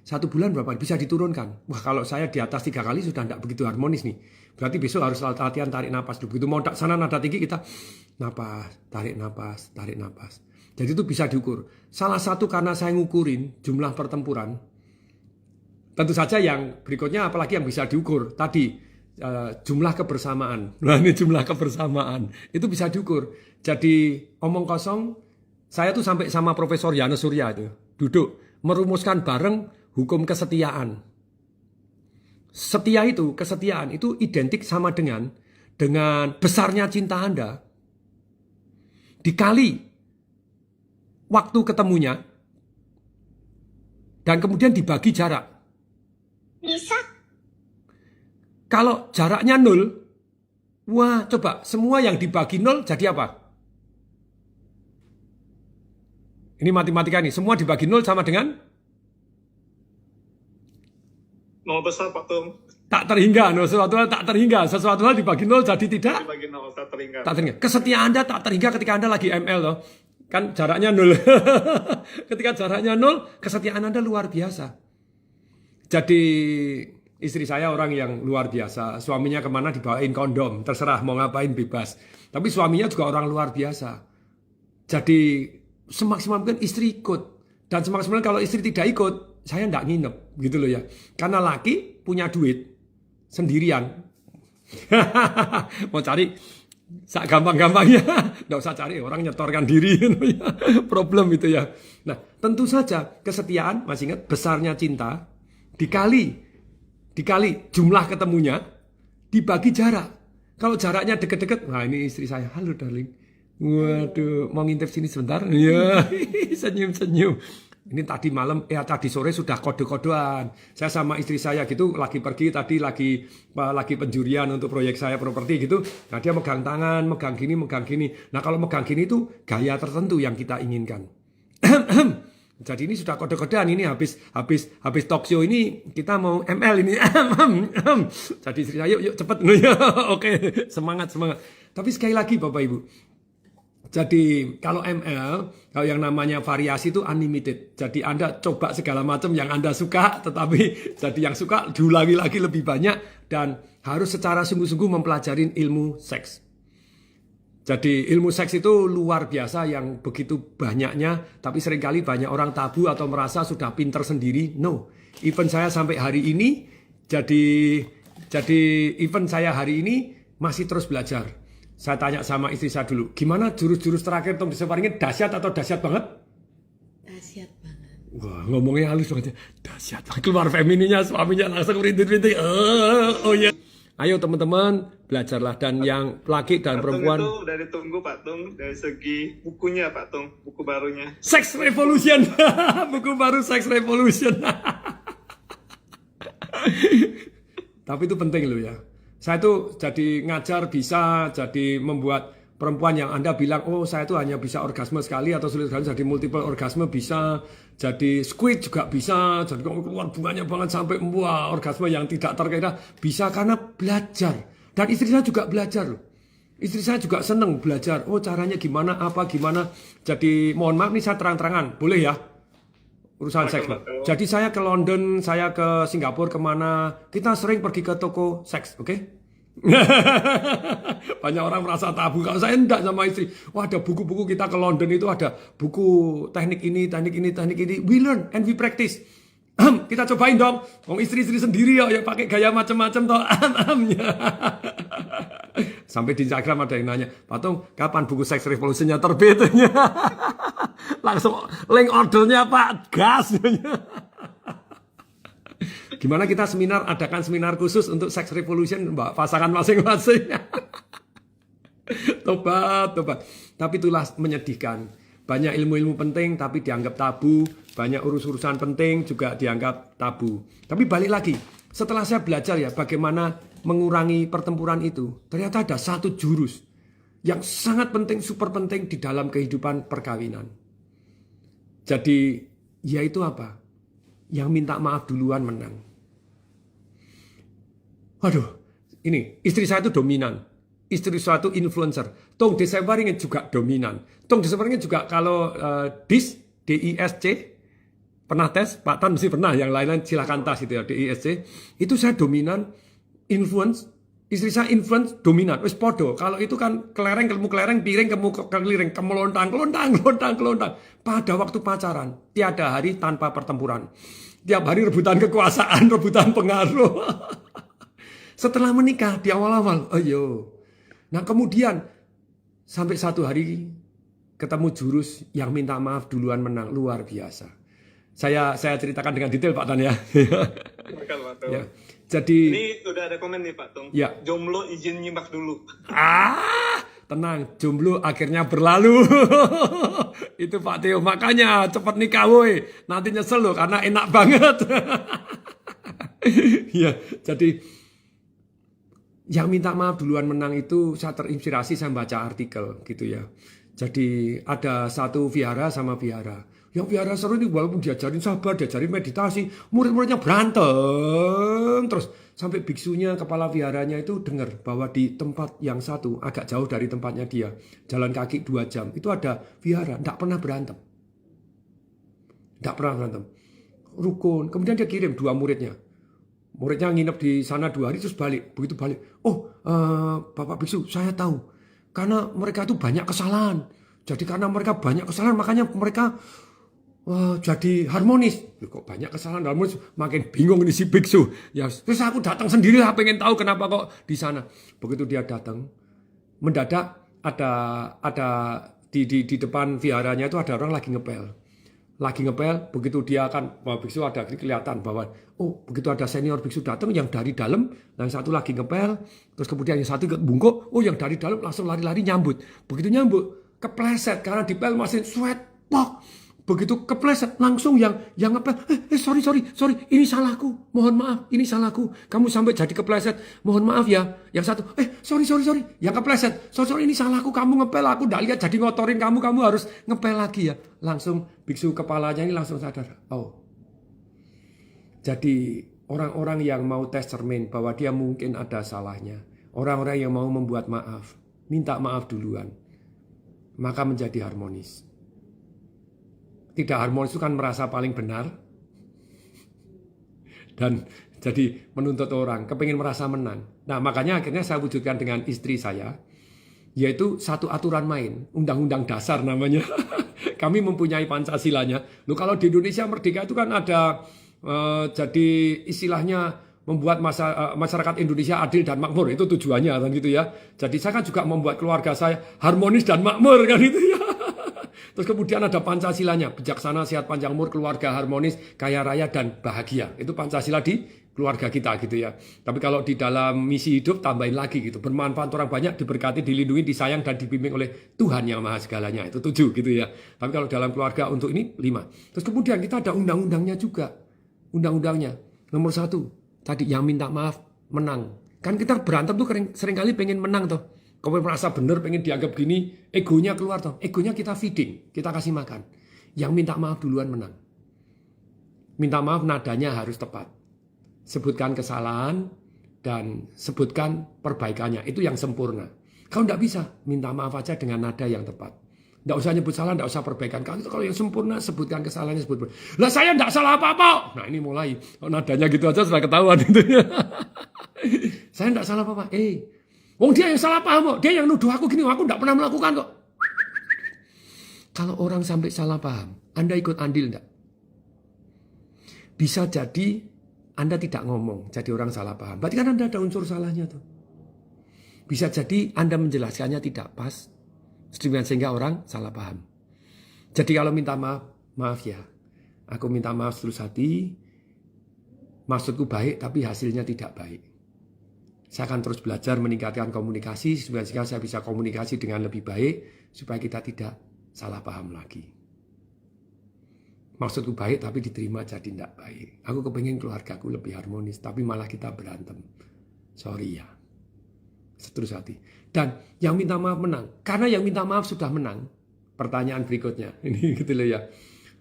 1 bulan berapa? Bisa diturunkan. Wah, kalau saya di atas 3 kali sudah tidak begitu harmonis nih. Berarti besok harus latihan tarik napas dulu. Begitu mau sana nada tinggi kita napas, tarik napas, tarik napas. Jadi itu bisa diukur. Salah satu karena saya ngukurin jumlah pertempuran. Tentu saja yang berikutnya apalagi yang bisa diukur. Tadi jumlah kebersamaan. Nah, ini jumlah kebersamaan. Itu bisa diukur. Jadi omong kosong, saya tuh sampai sama Profesor Yana Surya itu duduk merumuskan bareng hukum kesetiaan. Kesetiaan itu identik sama dengan besarnya cinta Anda dikali waktu ketemunya dan kemudian dibagi jarak. Bisa. Kalau jaraknya 0, wah coba semua yang dibagi 0 jadi apa? Ini matematika nih, semua dibagi 0 sama dengan? 0 besar, Pak Tung. Tak terhingga, sesuatu hal tak terhingga. Sesuatu hal dibagi 0 jadi tidak? Dibagi 0, tak terhingga. Tak terhingga. Kesetiaan Anda tak terhingga ketika Anda lagi ML loh. Kan jaraknya 0. Ketika jaraknya 0, kesetiaan Anda luar biasa. Jadi istri saya orang yang luar biasa. Suaminya kemana dibawain kondom. Terserah mau ngapain bebas. Tapi suaminya juga orang luar biasa. Jadi semaksimal mungkin istri ikut. Dan semaksimal kalau istri tidak ikut, saya tidak nginep. Gitu loh ya. Karena laki punya duit sendirian. Mau cari gampang-gampangnya. Tidak usah cari, orang nyetorkan diri. Problem itu ya. Nah, tentu saja kesetiaan, masih ingat, besarnya cinta, dikali jumlah ketemunya, dibagi jarak. Kalau jaraknya deket-deket, nah ini istri saya, halo darling. Waduh, mau ngintip sini sebentar? Iya, senyum-senyum. Ini tadi malam, tadi sore sudah kode-kodean. Saya sama istri saya gitu, lagi pergi tadi, lagi penjurian untuk proyek saya properti gitu. Nah dia megang tangan, megang gini, megang gini. Nah kalau megang gini itu gaya tertentu yang kita inginkan. Jadi ini sudah kode-kodean, ini habis talk show ini kita mau ML ini. Jadi istri saya, yuk cepet. Oke, semangat. Tapi sekali lagi Bapak Ibu, jadi kalau ML, kalau yang namanya variasi itu unlimited. Jadi Anda coba segala macam yang Anda suka, tetapi jadi yang suka diulangi lagi lebih banyak dan harus secara sungguh-sungguh mempelajari ilmu seks. Jadi ilmu seks itu luar biasa yang begitu banyaknya, tapi seringkali banyak orang tabu atau merasa sudah pinter sendiri. No, even saya sampai hari ini, jadi event saya hari ini masih terus belajar. Saya tanya sama istri saya dulu, gimana jurus-jurus terakhir Tong diseparingin, dahsyat atau dahsyat banget? Dahsyat banget. Wah, ngomongnya halus banget. Dahsyat. Keluar femininya, suaminya langsung rintik-rintik. Oh ya. Ayo teman-teman, belajarlah. Dan yang laki dan perempuan. Itu dari tunggu Pak Tung, dari segi bukunya Pak Tung, buku barunya. Sex Revolution. Buku baru Sex Revolution. Tapi itu penting loh ya. Saya tuh jadi ngajar bisa, jadi membuat perempuan yang Anda bilang, oh saya tuh hanya bisa orgasme sekali atau sulit sekali, jadi multiple orgasme bisa, jadi squid juga bisa, jadi keluar bunganya banget sampai wah orgasme yang tidak terkira bisa karena belajar. Dan istri saya juga belajar loh. Istri saya juga seneng belajar, oh caranya gimana, apa gimana. Jadi mohon maaf nih saya terang-terangan, boleh ya? Urusan seks. Jadi saya ke London, saya ke Singapura, kemana, kita sering pergi ke toko seks, oke? Banyak orang merasa tabu, kalau saya enggak sama istri. Wah ada buku-buku kita ke London itu ada buku teknik ini, we learn and we practice. Kita cobain dong, istri-istri sendiri ya pakai gaya macam-macam toh. Sampai di Instagram ada yang nanya, Pak Tung, kapan buku Sex Revolution-nya terbit? Langsung link ordernya Pak, gas. Gimana kita adakan seminar khusus untuk Sex Revolution, Mbak, pasangan masing-masing. Tobat. Tapi itulah menyedihkan. Banyak ilmu-ilmu penting tapi dianggap tabu. Banyak urusan penting juga dianggap tabu. Tapi balik lagi, setelah saya belajar ya bagaimana mengurangi pertempuran itu, ternyata ada satu jurus yang sangat penting, super penting di dalam kehidupan perkawinan. Jadi, yaitu apa? Yang minta maaf duluan menang. Waduh, ini istri saya itu dominan. Istri saya itu influencer. Tong Desemberingnya juga dominan. Tong Desemberingnya juga kalau DISC, Pernah tes? Pak Tan mesti pernah, yang lain-lain silahkan tes itu ya, DISC. Itu saya dominan, influence, istri saya influence, dominan. Wis podo, kalau itu kan kelereng, kemu kelereng, piring, kemu keliring, kemelontang, kelontang. Pada waktu pacaran, tiada hari tanpa pertempuran. Tiap hari rebutan kekuasaan, rebutan pengaruh. Setelah menikah, di awal-awal, ayo. Nah kemudian, sampai satu hari, ketemu jurus yang minta maaf duluan menang, luar biasa. Saya ceritakan dengan detail Pak Tan ya. Silakan Pak Tung. Ya. Jadi Ini udah ada komen nih Pak Tung. Ya. Jomblo izin nyimak dulu. Tenang, jomblo akhirnya berlalu. Itu Pak Teo, makanya cepat nikah woi. Nanti nyesel loh karena enak banget. Ya, jadi yang minta maaf duluan menang itu saya terinspirasi, saya baca artikel gitu ya. Jadi ada satu vihara sama vihara. Yang vihara seru ini walaupun diajarin sabar, diajarin meditasi, murid-muridnya berantem terus. Sampai biksunya, kepala viharanya itu dengar bahwa di tempat yang satu, agak jauh dari tempatnya dia, jalan kaki 2 jam, itu ada vihara, tidak pernah berantem. Tidak pernah berantem. Rukun, kemudian dia kirim 2 muridnya. Muridnya nginep di sana 2 hari terus balik. Begitu balik, Bapak Biksu, saya tahu. Karena mereka itu banyak kesalahan. Jadi karena mereka banyak kesalahan, makanya mereka jadi harmonis. Loh, kok banyak kesalahan harmonis? Makin bingung ini si biksu. Ya, terus aku datang sendiri lah, pengen tahu kenapa kok di sana. Begitu dia datang, mendadak ada di depan viharanya itu ada orang lagi ngepel. Begitu dia akan, biksu ada kelihatan bahwa begitu ada senior biksu datang yang dari dalam, yang satu lagi ngepel, terus kemudian yang satu bungkuk, yang dari dalam langsung lari-lari nyambut. Begitu nyambut, kepleset karena dipel mesin sweat, pok. Begitu kepleset langsung yang ngepel, sorry, ini salahku, mohon maaf, ini salahku. Kamu sampai jadi kepleset, mohon maaf ya. Yang satu, sorry, yang kepleset, sorry, ini salahku, kamu ngepel, aku nggak lihat jadi ngotorin kamu harus ngepel lagi ya. Langsung biksu kepalanya ini langsung sadar, jadi orang-orang yang mau tes cermin bahwa dia mungkin ada salahnya, orang-orang yang mau membuat maaf, minta maaf duluan, maka menjadi harmonis. Tidak harmonis itu kan merasa paling benar dan jadi menuntut orang, kepingin merasa menang. Nah makanya akhirnya saya wujudkan dengan istri saya, yaitu satu aturan main, undang-undang dasar namanya. Kami mempunyai Pancasilanya. Loh, kalau di Indonesia merdeka itu kan ada jadi istilahnya membuat masyarakat Indonesia adil dan makmur, itu tujuannya kan gitu ya. Jadi saya kan juga membuat keluarga saya harmonis dan makmur kan gitu ya. Terus kemudian ada Pancasilanya, bijaksana, sehat, panjang umur, keluarga harmonis, kaya raya, dan bahagia. Itu Pancasila di keluarga kita gitu ya. Tapi kalau di dalam misi hidup tambahin lagi gitu. Bermanfaat orang banyak, diberkati, dilindungi, disayang, dan dibimbing oleh Tuhan yang maha segalanya. Itu 7 gitu ya. Tapi kalau dalam keluarga untuk ini 5. Terus kemudian kita ada undang-undangnya juga. Undang-undangnya. Nomor 1, tadi yang minta maaf menang. Kan kita berantem tuh seringkali pengen menang tuh. Kamu merasa benar, pengen dianggap gini, egonya keluar toh. Egonya kita feeding, kita kasih makan. Yang minta maaf duluan menang. Minta maaf nadanya harus tepat. Sebutkan kesalahan dan sebutkan perbaikannya. Itu yang sempurna. Kau tidak bisa, minta maaf aja dengan nada yang tepat. Tidak usah nyebut salah, tidak usah perbaikan. Kalau yang sempurna, sebutkan kesalahannya. Lah saya tidak salah apa-apa. Nah ini mulai. Kalau nadanya gitu aja sudah ketahuan. Saya tidak salah apa-apa. Wong dia yang salah paham kok. Dia yang nuduh aku gini, aku tidak pernah melakukan kok. Kalau orang sampai salah paham, Anda ikut andil enggak? Bisa jadi Anda tidak ngomong, jadi orang salah paham. Berarti kan Anda ada unsur salahnya tuh. Bisa jadi Anda menjelaskannya tidak pas, sehingga orang salah paham. Jadi kalau minta maaf ya. Aku minta maaf terus hati, maksudku baik tapi hasilnya tidak baik. Saya akan terus belajar meningkatkan komunikasi sehingga saya bisa komunikasi dengan lebih baik supaya kita tidak salah paham lagi. Maksudku baik tapi diterima jadi tidak baik. Aku kepengen keluargaku lebih harmonis tapi malah kita berantem. Sorry ya. Seterus hati. Dan yang minta maaf menang. Karena yang minta maaf sudah menang. Pertanyaan berikutnya. Ini gitu loh ya.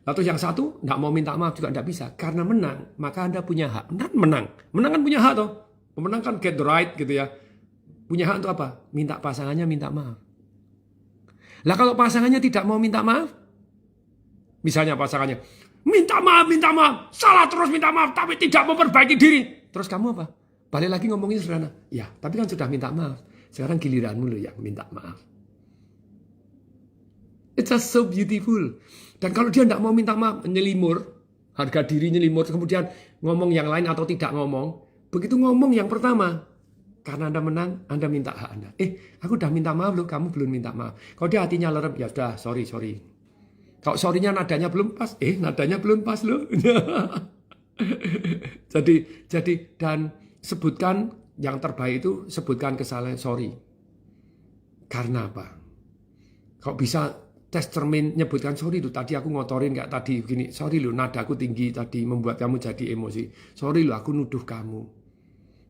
Lalu yang satu tidak mau minta maaf juga tidak bisa. Karena menang maka Anda punya hak. Menang. Menang kan punya hak toh. Pemenang kan get the right gitu ya. Punya hak untuk apa? Minta pasangannya minta maaf. Lah kalau pasangannya tidak mau minta maaf, misalnya pasangannya, minta maaf, salah terus minta maaf, tapi tidak memperbaiki diri. Terus kamu apa? Balik lagi ngomongin sederhana. Ya, tapi kan sudah minta maaf. Sekarang giliranmu loh yang minta maaf. It's just so beautiful. Dan kalau dia tidak mau minta maaf, nyelimur, harga diri nyelimur, kemudian ngomong yang lain atau tidak ngomong. Begitu ngomong yang pertama, karena Anda menang, Anda minta hak Anda. Aku udah minta maaf loh, kamu belum minta maaf. Kalau dia hatinya lerem, ya sudah, sorry. Kalau sorry-nya nadanya belum pas, nadanya belum pas loh. jadi dan sebutkan yang terbaik itu, sebutkan kesalahan, sorry. Karena apa? Kok bisa tes cermin nyebutkan sorry itu tadi aku ngotorin kayak tadi begini, sorry loh nadaku tinggi tadi membuat kamu jadi emosi, sorry loh aku nuduh kamu.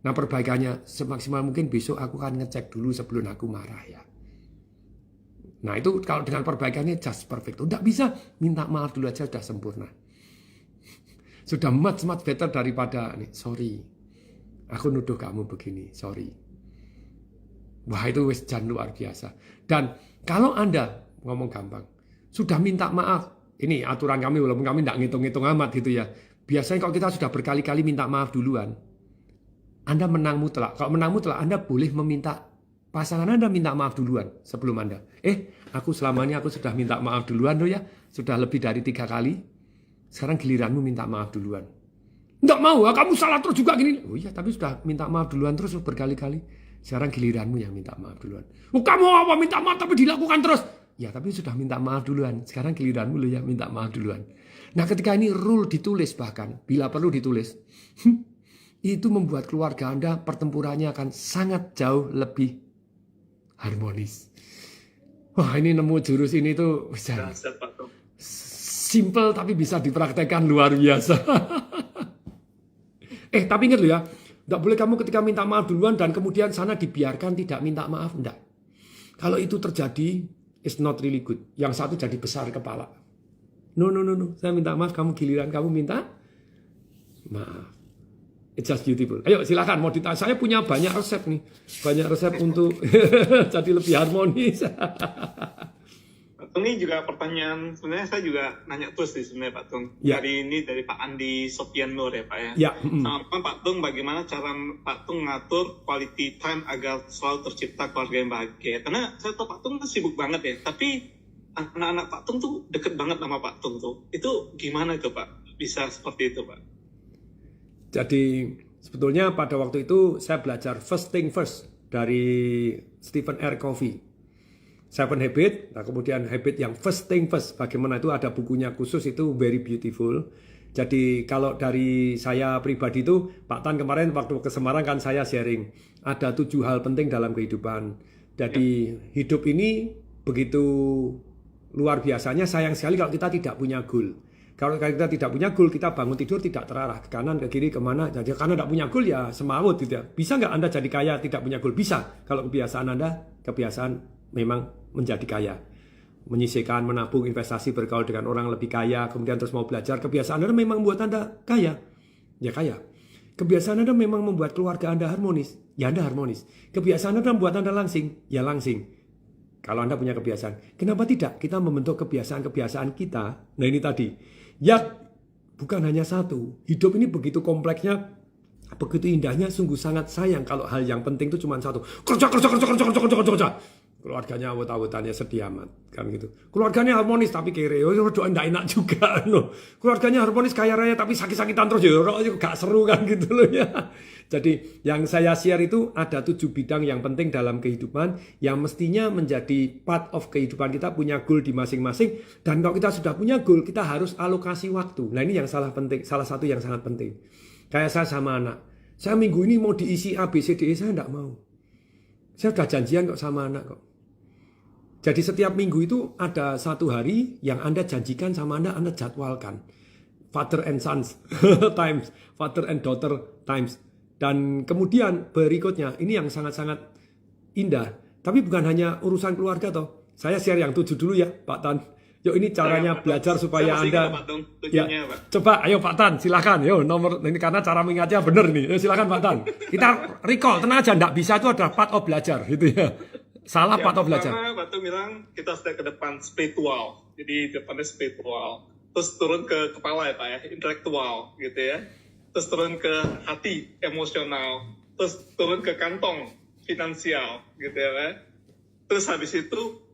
Nah perbaikannya semaksimal mungkin besok aku akan ngecek dulu sebelum aku marah ya. Nah itu kalau dengan perbaikannya just perfect. Tidak bisa minta maaf dulu aja sudah sempurna. Sudah much better daripada nih, sorry. Aku nuduh kamu begini, sorry. Wah itu wis jan luar biasa. Dan kalau Anda ngomong gampang, sudah minta maaf. Ini aturan kami walaupun kami tidak ngitung-ngitung amat gitu ya. Biasanya kalau kita sudah berkali-kali minta maaf duluan, Anda menang mutlak. Kalau menang mutlak, Anda boleh meminta pasangan Anda minta maaf duluan sebelum Anda. Aku selama ini aku sudah minta maaf duluan loh ya. Sudah lebih dari 3 kali. Sekarang giliranmu minta maaf duluan. Enggak mau, kamu salah terus juga gini. Oh iya, tapi sudah minta maaf duluan terus berkali-kali. Sekarang giliranmu yang minta maaf duluan. Kamu apa minta maaf tapi dilakukan terus? Ya, tapi sudah minta maaf duluan. Sekarang giliranmu loh ya minta maaf duluan. Nah, ketika ini rule ditulis bahkan, bila perlu ditulis. Itu membuat keluarga Anda pertempurannya akan sangat jauh lebih harmonis. Wah ini nemu jurus ini tuh simple tapi bisa dipraktekkan luar biasa. Tapi ingat loh ya, tidak boleh kamu ketika minta maaf duluan dan kemudian sana dibiarkan tidak minta maaf, enggak. Kalau itu terjadi, it's not really good. Yang satu jadi besar kepala. No, saya minta maaf, kamu giliran kamu minta maaf. It's just beautiful. Ayo silakan mau ditanya. Saya punya banyak resep nih. Banyak resep untuk jadi lebih harmonis. Pak Tung ini juga pertanyaan, sebenarnya saya juga nanya terus sih sebenarnya Pak Tung. Ya. Hari ini dari Pak Andi Sofian Nur ya Pak ya. Ya. Sama Pak Tung, bagaimana cara Pak Tung ngatur quality time agar selalu tercipta keluarga yang bahagia. Karena saya tahu Pak Tung kan sibuk banget ya. Tapi anak-anak Pak Tung tuh deket banget sama Pak Tung tuh. Itu gimana itu Pak? Bisa seperti itu Pak? Jadi sebetulnya pada waktu itu saya belajar first thing first dari Stephen R. Covey. 7 Habit, nah kemudian habit yang first thing first. Bagaimana itu ada bukunya khusus itu very beautiful. Jadi kalau dari saya pribadi itu, Pak Tan kemarin waktu ke Semarang kan saya sharing. Ada 7 hal penting dalam kehidupan. Jadi hidup ini begitu luar biasanya, sayang sekali kalau kita tidak punya goal. Kalau kita tidak punya goal, kita bangun tidur tidak terarah ke kanan, ke kiri, kemana. Jadi karena tidak punya goal ya semawut gitu ya. Bisa nggak Anda jadi kaya tidak punya goal? Bisa. Kalau kebiasaan Anda, kebiasaan memang menjadi kaya. Menyisihkan, menabung, investasi, bergaul dengan orang lebih kaya, kemudian terus mau belajar. Kebiasaan Anda memang membuat Anda kaya. Ya kaya. Kebiasaan Anda memang membuat keluarga Anda harmonis. Ya Anda harmonis. Kebiasaan Anda membuat Anda langsing. Ya langsing. Kalau Anda punya kebiasaan. Kenapa tidak? Kita membentuk kebiasaan-kebiasaan kita. Nah ini tadi. Ya, bukan hanya satu. Hidup ini begitu kompleksnya, begitu indahnya, sungguh sangat sayang kalau hal yang penting itu cuma satu. Kerja. Keluarganya awet-awetannya sedih amat, kan gitu. Keluarganya harmonis tapi kere, doa enggak enak juga, no. Keluarganya harmonis kaya raya tapi sakit-sakitan terus, gak seru kan gitu loh ya. Jadi yang saya share itu ada 7 bidang yang penting dalam kehidupan yang mestinya menjadi part of kehidupan kita, punya goal di masing-masing. Dan kalau kita sudah punya goal, kita harus alokasi waktu. Nah ini yang salah satu yang sangat penting. Kayak saya sama anak, saya minggu ini mau diisi A, B, C, D, E, saya enggak mau. Saya sudah janjian kok sama anak kok. Jadi setiap minggu itu ada 1 hari yang Anda janjikan sama Anda jadwalkan. Father and sons times, father and daughter times. Dan kemudian berikutnya, ini yang sangat-sangat indah. Tapi bukan hanya urusan keluarga toh. Saya share yang 7 dulu ya Pak Tan. Yuk ini caranya belajar supaya Anda. Ya, coba ayo Pak Tan silahkan. Yo nomor ini karena cara mengingatnya benar nih. Yo, silahkan Pak Tan. Kita recall, tenang aja, enggak bisa itu adalah part of belajar gitu ya. Salah part of belajar. Pertama Pak Tung bilang kita sudah ke depan spiritual. Jadi depannya spiritual. terus turun ke kepala ya Pak ya, intelektual gitu ya, terus turun ke hati, emosional, terus turun ke kantong, finansial gitu ya Pak. Terus habis itu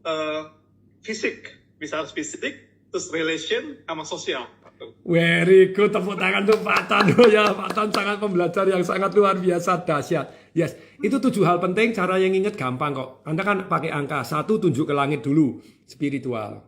fisik, bisa harus fisik, terus relation sama sosial. Very good, tepuk tangan untuk Pak Tan. Oh ya, Pak Tan sangat pembelajar yang sangat luar biasa, dahsyat. Yes, itu 7 hal penting, cara yang ingat gampang kok. Anda kan pakai angka, 1 tunjuk ke langit dulu, spiritual.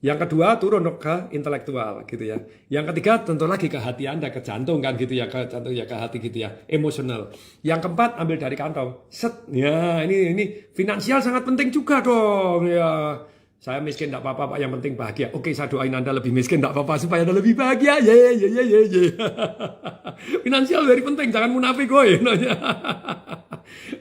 Yang kedua turun ke intelektual gitu ya. Yang ketiga tentu lagi ke hati Anda, ke jantung kan gitu ya, ke jantung ya, ke hati gitu ya, emosional. Yang keempat ambil dari kantong. Set. Ya, ini finansial sangat penting juga dong ya. Saya miskin enggak apa-apa Pak, yang penting bahagia. Oke, saya doain Anda lebih miskin enggak apa-apa supaya Anda lebih bahagia. Ye. Finansial very penting, jangan munafik woi.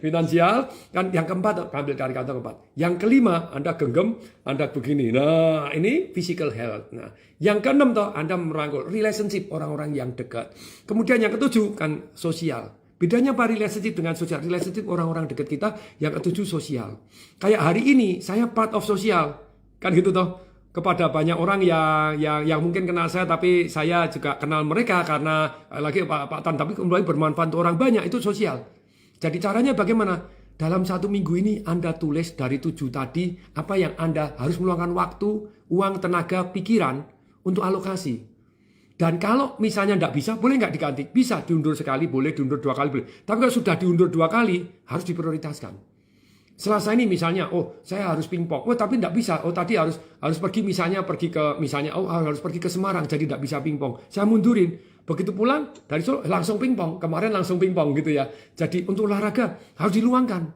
Finansial kan yang keempat ambil dari kantong keempat. Yang kelima Anda genggam, Anda begini. Nah, ini physical health. Nah, yang keenam toh Anda merangkul relationship orang-orang yang dekat. Kemudian yang ketujuh kan sosial. Bedanya apa relationship dengan sosial? Relationship orang-orang dekat kita, yang ketujuh sosial. Kayak hari ini saya part of sosial. Kan gitu toh, kepada banyak orang yang mungkin kenal saya, tapi saya juga kenal mereka karena lagi Pak Tan, tapi kemudian bermanfaat untuk orang banyak, itu sosial. Jadi caranya bagaimana? Dalam 1 minggu ini Anda tulis dari 7 tadi, apa yang Anda harus meluangkan waktu, uang, tenaga, pikiran untuk alokasi. Dan kalau misalnya tidak bisa, boleh nggak diganti? Bisa diundur sekali, boleh diundur 2 kali, boleh. Tapi kalau sudah diundur 2 kali, harus diprioritaskan. Selasa ini misalnya, oh saya harus pingpong, oh tapi tidak bisa, oh tadi harus pergi harus pergi ke Semarang, jadi tidak bisa pingpong. Saya mundurin, begitu pulang dari Solo langsung pingpong, kemarin langsung pingpong gitu ya. Jadi untuk olahraga harus diluangkan,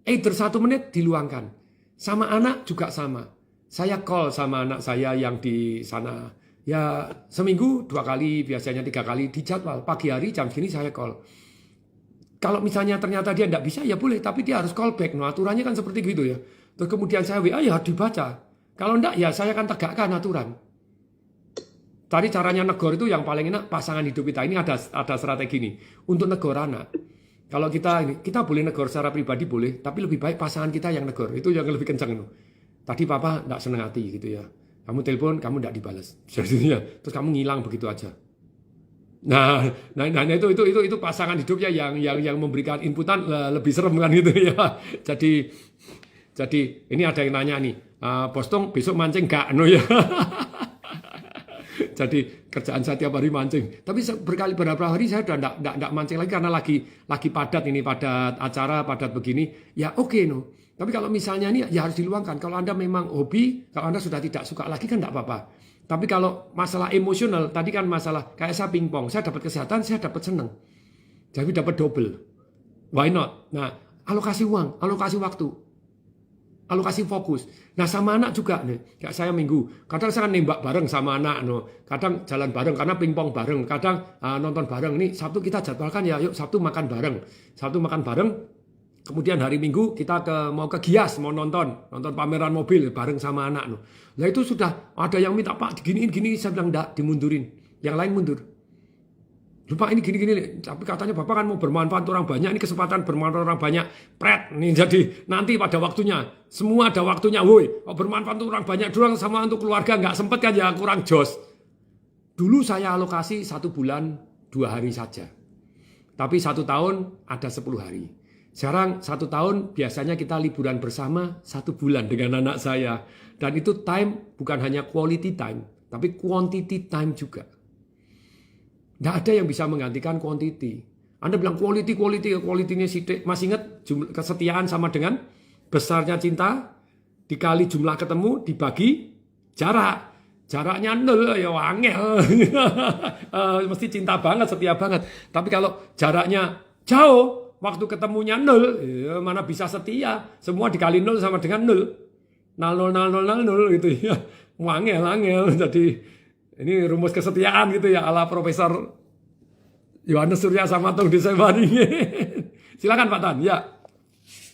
either 1 menit diluangkan. Sama anak juga sama, saya call sama anak saya yang di sana, ya seminggu 2 kali, biasanya 3 kali dijadwal, pagi hari jam segini saya call. Kalau misalnya ternyata dia tidak bisa, ya boleh. Tapi dia harus call back. Nah, aturannya kan seperti gitu ya. Terus kemudian saya WA, ya harus dibaca. Kalau tidak, ya saya akan tegakkan aturan. Tadi caranya negor itu yang paling enak, pasangan hidup kita. Ini ada strategi nih. Untuk negor anak. Kalau kita boleh negor secara pribadi, boleh. Tapi lebih baik pasangan kita yang negor. Itu yang lebih kencang. Tadi papa tidak senang hati gitu ya. Kamu telepon, kamu tidak dibalas. Terus kamu ngilang begitu aja. Nah itu pasangan hidupnya yang memberikan inputan lebih serem kan gitu ya. Jadi ini ada yang nanya nih, Bos Tong besok mancing gak? No ya. Jadi kerjaan saya tiap hari mancing. Tapi beberapa hari saya sudah enggak mancing lagi karena lagi padat ini, padat acara, padat begini. Ya oke no. Tapi kalau misalnya ini ya harus diluangkan. Kalau Anda memang hobi, kalau Anda sudah tidak suka lagi kan enggak apa-apa. Tapi kalau masalah emosional, tadi kan masalah kayak saya pingpong, saya dapat kesehatan, saya dapat seneng. Jadi dapat double. Why not? Nah, alokasi uang, alokasi waktu, alokasi fokus. Nah, sama anak juga nih. Kayak saya minggu, kadang saya nembak bareng sama anak, kadang jalan bareng karena pingpong bareng, kadang nonton bareng. Nih Sabtu kita jadwalkan ya, yuk Sabtu makan bareng. Sabtu makan bareng. Kemudian hari Minggu kita mau ke Gias, mau nonton pameran mobil bareng sama anak. Nah itu sudah ada yang minta Pak gini, saya bilang enggak, dimundurin. Yang lain mundur. Lupa ini gini, tapi katanya Bapak kan mau bermanfaat orang banyak, ini kesempatan bermanfaat orang banyak. Pret, nih jadi nanti pada waktunya, semua ada waktunya. Woi, bermanfaat untuk orang banyak doang sama untuk keluarga nggak sempet kan ya, kurang jos. Dulu saya alokasi 1 bulan 2 hari saja. Tapi 1 tahun ada 10 hari. Sekarang 1 tahun biasanya kita liburan bersama 1 bulan dengan anak saya. Dan itu time bukan hanya quality time, tapi quantity time juga. Tidak ada yang bisa menggantikan quantity. Anda bilang quality-nya sidik. Masih ingat kesetiaan sama dengan besarnya cinta, dikali jumlah ketemu, dibagi jarak. Jaraknya 0, ya wangel. Mesti cinta banget, setia banget. Tapi kalau jaraknya jauh, waktu ketemunya 0, ya mana bisa setia. Semua dikali 0 sama dengan 0. 0 gitu ya. Wangel. Jadi ini rumus kesetiaan gitu ya ala Profesor Yohanes Surya sama Tung Desewani. Silakan Pak Tan, ya.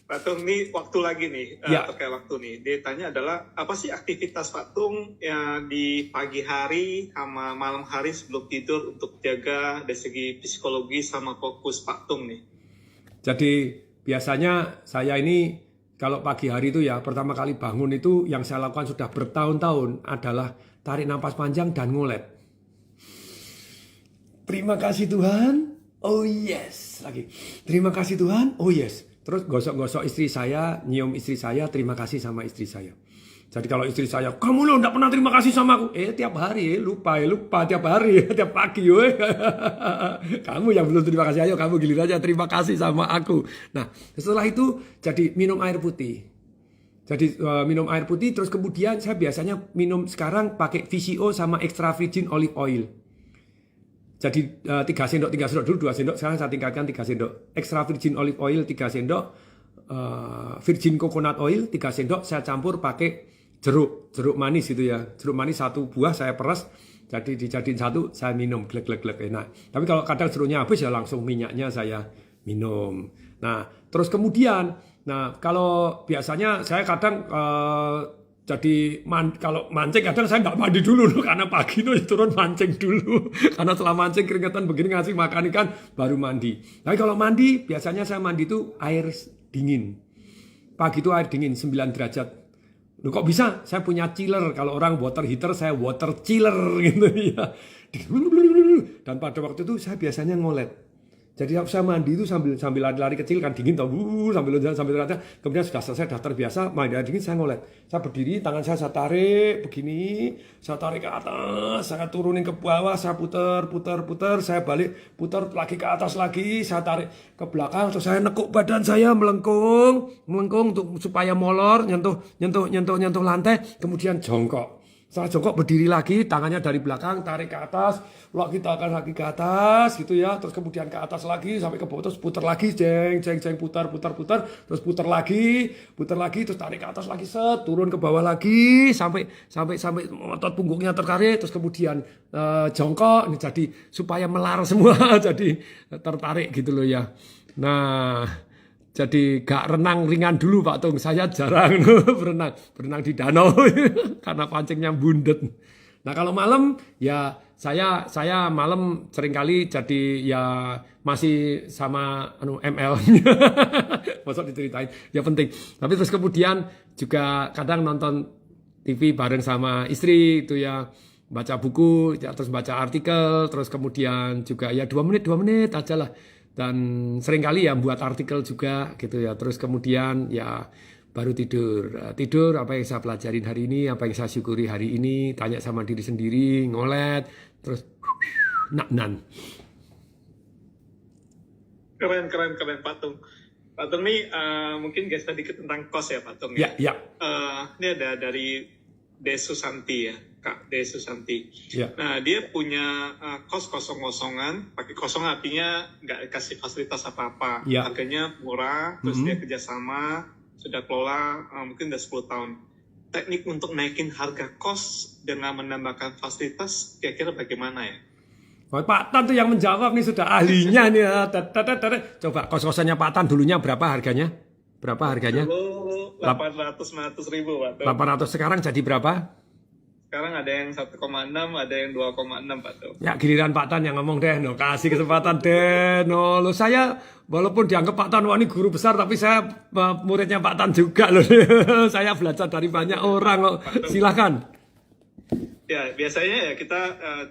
Pak Tung, ini waktu lagi nih, terkait waktu nih. Dia tanya adalah, apa sih aktivitas Pak Tung ya, di pagi hari sama malam hari sebelum tidur untuk jaga dari segi psikologi sama fokus Pak Tung nih? Jadi biasanya saya ini kalau pagi hari itu ya pertama kali bangun itu yang saya lakukan sudah bertahun-tahun adalah tarik napas panjang dan ngolet. Terima kasih Tuhan. Oh yes. Lagi. Terima kasih Tuhan. Oh yes. Terus gosok-gosok istri saya, nyium istri saya, terima kasih sama istri saya. Jadi kalau istri saya, kamu lo enggak pernah terima kasih sama aku. Tiap hari, lupa tiap hari, tiap pagi. Kamu yang belum terima kasih, ayo kamu gilir aja terima kasih sama aku. Nah, setelah itu jadi minum air putih. Jadi minum air putih, terus kemudian saya biasanya minum sekarang pakai VCO sama extra virgin olive oil. Jadi 3 sendok dulu, 2 sendok, sekarang saya tingkatkan 3 sendok. Extra virgin olive oil 3 sendok, virgin coconut oil 3 sendok, saya campur pakai jeruk manis gitu ya. Jeruk manis 1 buah saya peres, jadi dijadiin 1, saya minum, glek enak. Tapi kalau kadang jeruknya habis ya langsung minyaknya saya minum. Nah, terus kemudian, kalau biasanya saya kadang kalau mancing kadang saya nggak mandi dulu karena pagi itu turun mancing dulu karena setelah mancing keringetan begini ngasih makan ikan baru mandi. Tapi kalau mandi biasanya saya mandi itu air dingin. Pagi itu air dingin 9 derajat. Loh, kok bisa? Saya punya chiller. Kalau orang water heater saya water chiller gitu ya. Dan pada waktu itu saya biasanya ngolet. Jadi saya mandi itu sambil lari-lari kecil kan dingin tau, sambil ternyata kemudian sudah selesai, sudah terbiasa mandi air dingin saya ngolet. Saya berdiri, tangan saya tarik begini, saya tarik ke atas, saya turunin ke bawah, saya putar, saya balik, putar lagi ke atas lagi, saya tarik ke belakang, terus saya nekuk badan saya melengkung untuk supaya molor, nyentuh lantai, kemudian jongkok. Setelah jongkok berdiri lagi, tangannya dari belakang tarik ke atas, kita akan lagi ke atas gitu ya, terus kemudian ke atas lagi sampai ke bawah, terus putar lagi, jeng putar, terus putar lagi, terus tarik ke atas lagi, turun ke bawah lagi sampai otot punggungnya tertarik, terus kemudian jongkok, ini jadi supaya melar semua, jadi tertarik gitu loh ya. Nah, jadi gak renang ringan dulu Pak Tung, saya jarang berenang di danau karena pancingnya bundet. Nah kalau malam ya saya malam seringkali jadi ya masih sama ML, maksud diceritain ya penting. Tapi terus kemudian juga kadang nonton TV bareng sama istri itu ya, baca buku, ya, terus baca artikel, terus kemudian juga ya 2 menit aja lah. Dan seringkali ya buat artikel juga gitu ya. Terus kemudian ya baru tidur apa yang saya pelajarin hari ini, apa yang saya syukuri hari ini, tanya sama diri sendiri, ngolet, terus nan. Keren Patung. Patung nih mungkin guys sedikit tentang kos ya Patung ya. Ya. Ini ada dari Desusanti ya, Kak Desusanti. Ya. Nah dia punya kos kosong-kosongan, pakai kosong artinya nggak kasih fasilitas apa-apa, ya. Harganya murah, terus dia kerjasama, sudah kelola mungkin udah 10 tahun. Teknik untuk naikin harga kos dengan menambahkan fasilitas kira-kira bagaimana ya? Pak Tan tuh yang menjawab nih, sudah ahlinya nih. Coba kos-kosannya Pak Tan dulunya berapa harganya? Dulu 800-900 ribu Pak. 800 sekarang jadi berapa? Sekarang ada yang 1,6, ada yang 2,6 Pak Tuh. Ya giliran Pak Tan yang ngomong deh, kasih kesempatan deh. Lo saya walaupun dianggap Pak Tan wah ini guru besar, tapi saya muridnya Pak Tan juga loh. Saya belajar dari banyak orang kok. Silakan. Ya biasanya ya kita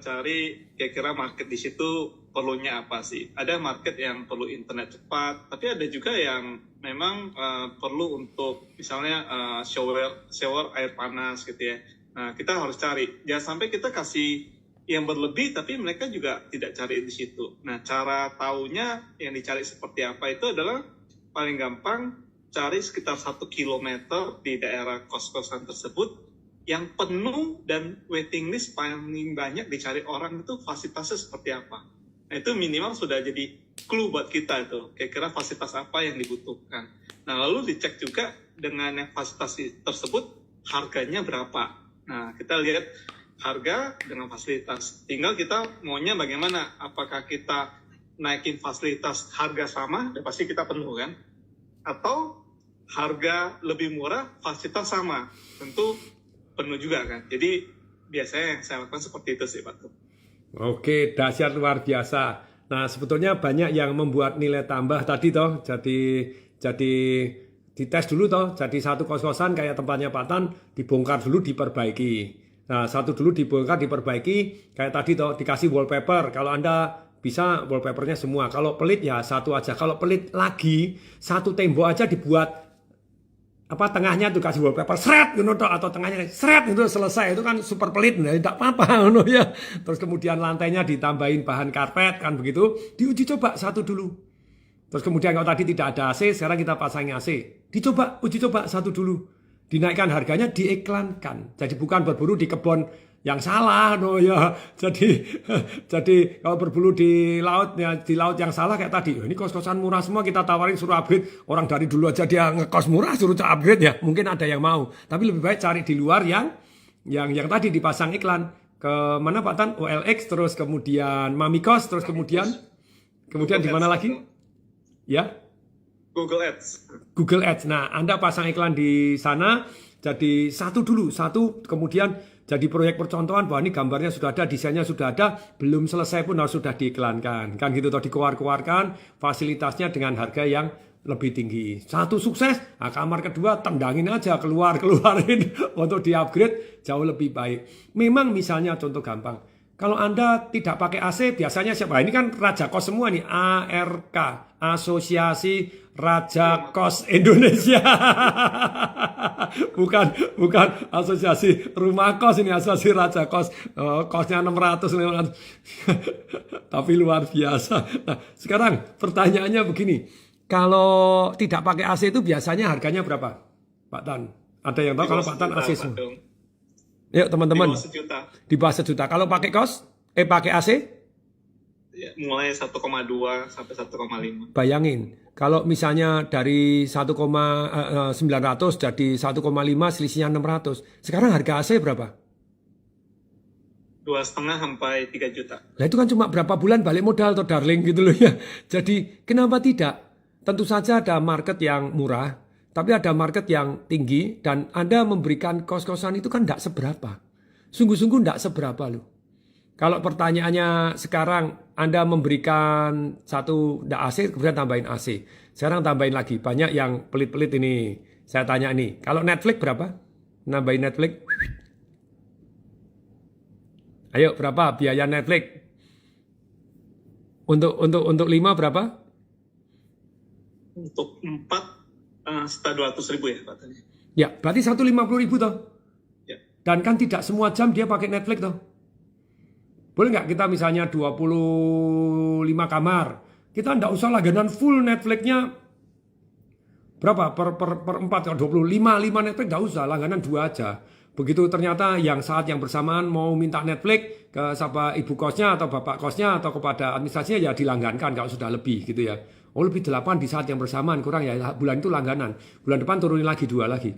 cari kira-kira market di situ perlunya apa sih? Ada market yang perlu internet cepat, tapi ada juga yang memang perlu untuk misalnya shower air panas gitu ya. Nah kita harus cari, jangan sampai kita kasih yang berlebih tapi mereka juga tidak cari di situ. Nah cara taunya yang dicari seperti apa itu adalah paling gampang cari sekitar 1 kilometer di daerah kos-kosan tersebut yang penuh dan waiting list paling banyak dicari orang itu fasilitasnya seperti apa. Nah itu minimal sudah jadi clue buat kita itu, kira-kira fasilitas apa yang dibutuhkan. Nah lalu dicek juga dengan yang fasilitas tersebut harganya berapa. Nah kita lihat harga dengan fasilitas. Tinggal kita maunya bagaimana, apakah kita naikin fasilitas harga sama, dan pasti kita penuh kan? Atau harga lebih murah, fasilitas sama, tentu penuh juga kan. Jadi biasanya yang saya lakukan seperti itu sih Pak. Oke, dahsyat luar biasa. Nah sebetulnya banyak yang membuat nilai tambah tadi toh, jadi dites dulu toh, jadi satu kos-kosan kayak tempatnya Pak Tan dibongkar dulu diperbaiki. Nah, satu dulu dibongkar diperbaiki, kayak tadi toh dikasih wallpaper. Kalau Anda bisa wallpapernya semua. Kalau pelit ya satu aja. Kalau pelit lagi, satu tembok aja dibuat apa tengahnya tuh kasih wallpaper seret gitu toh, atau tengahnya seret itu selesai. Itu kan super pelit, nah, tidak apa-apa gitu ya. Terus kemudian lantainya ditambahin bahan karpet kan begitu. Diuji coba satu dulu. Terus kemudian kalau tadi tidak ada AC, sekarang kita pasang AC. Dicoba, uji coba satu dulu. Dinaikkan harganya, diiklankan. Jadi bukan berburu di kebun yang salah, no ya. Jadi kalau berburu di laut ya, di laut yang salah kayak tadi. Ini kos-kosan murah semua kita tawarin suruh upgrade. Orang dari dulu aja dia ngekos murah suruh upgrade ya. Mungkin ada yang mau. Tapi lebih baik cari di luar yang tadi dipasang iklan. Ke mana Pak Tan? OLX, terus kemudian Mamikos, terus kemudian di mana lagi? Ya, Google Ads. Google Ads. Nah, Anda pasang iklan di sana, jadi satu dulu, kemudian jadi proyek percontohan bahwa ini gambarnya sudah ada, desainnya sudah ada, belum selesai pun harus sudah diiklankan. Kan gitu toh, dikeluarkan fasilitasnya dengan harga yang lebih tinggi. Satu sukses, nah kamar kedua tendangin aja, keluarin untuk di-upgrade jauh lebih baik. Memang misalnya contoh gampang, kalau Anda tidak pakai AC, biasanya siapa? Ini kan Raja Kos semua nih, ARK, Asosiasi Raja Kos Indonesia. bukan Asosiasi Rumah Kos, ini Asosiasi Raja Kos. Kosnya 600. Tapi luar biasa. Nah, sekarang pertanyaannya begini. Kalau tidak pakai AC itu biasanya harganya berapa, Pak Tan? Ada yang tahu kalau Pak Tan AC semua? Yuk teman-teman. Di bawah 1 juta. Kalau pakai pakai AC? Ya, mulai 1,2 sampai 1,5. Bayangin, kalau misalnya dari 1,900 jadi 1,5 selisihnya 600. Sekarang harga AC berapa? 2,5 sampai 3 juta. Nah itu kan cuma berapa bulan balik modal tuh darling gitu loh ya. Jadi kenapa tidak? Tentu saja ada market yang murah, tapi ada market yang tinggi, dan Anda memberikan kos-kosan itu kan tidak seberapa. Sungguh-sungguh tidak seberapa loh. Kalau pertanyaannya sekarang Anda memberikan satu tidak AC, kemudian tambahin AC. Sekarang tambahin lagi, banyak yang pelit-pelit ini. Saya tanya nih, kalau Netflix berapa? Nambahin Netflix. Ayo berapa biaya Netflix? Untuk 5 berapa? Untuk 4 sekitar 200.000 ya katanya. Ya, berarti 150.000 toh. Ya. Dan kan tidak semua jam dia pakai Netflix toh. Boleh nggak kita misalnya 25 kamar, kita nggak usah langganan full Netflix-nya berapa per 4 25 Netflix nggak usah, langganan 2 aja. Begitu ternyata yang saat yang bersamaan mau minta Netflix ke siapa ibu kosnya atau bapak kosnya atau kepada administrasinya ya dilanggankan kalau sudah lebih gitu ya. Oh lebih 8 di saat yang bersamaan, kurang ya bulan itu langganan. Bulan depan turunin lagi 2 lagi.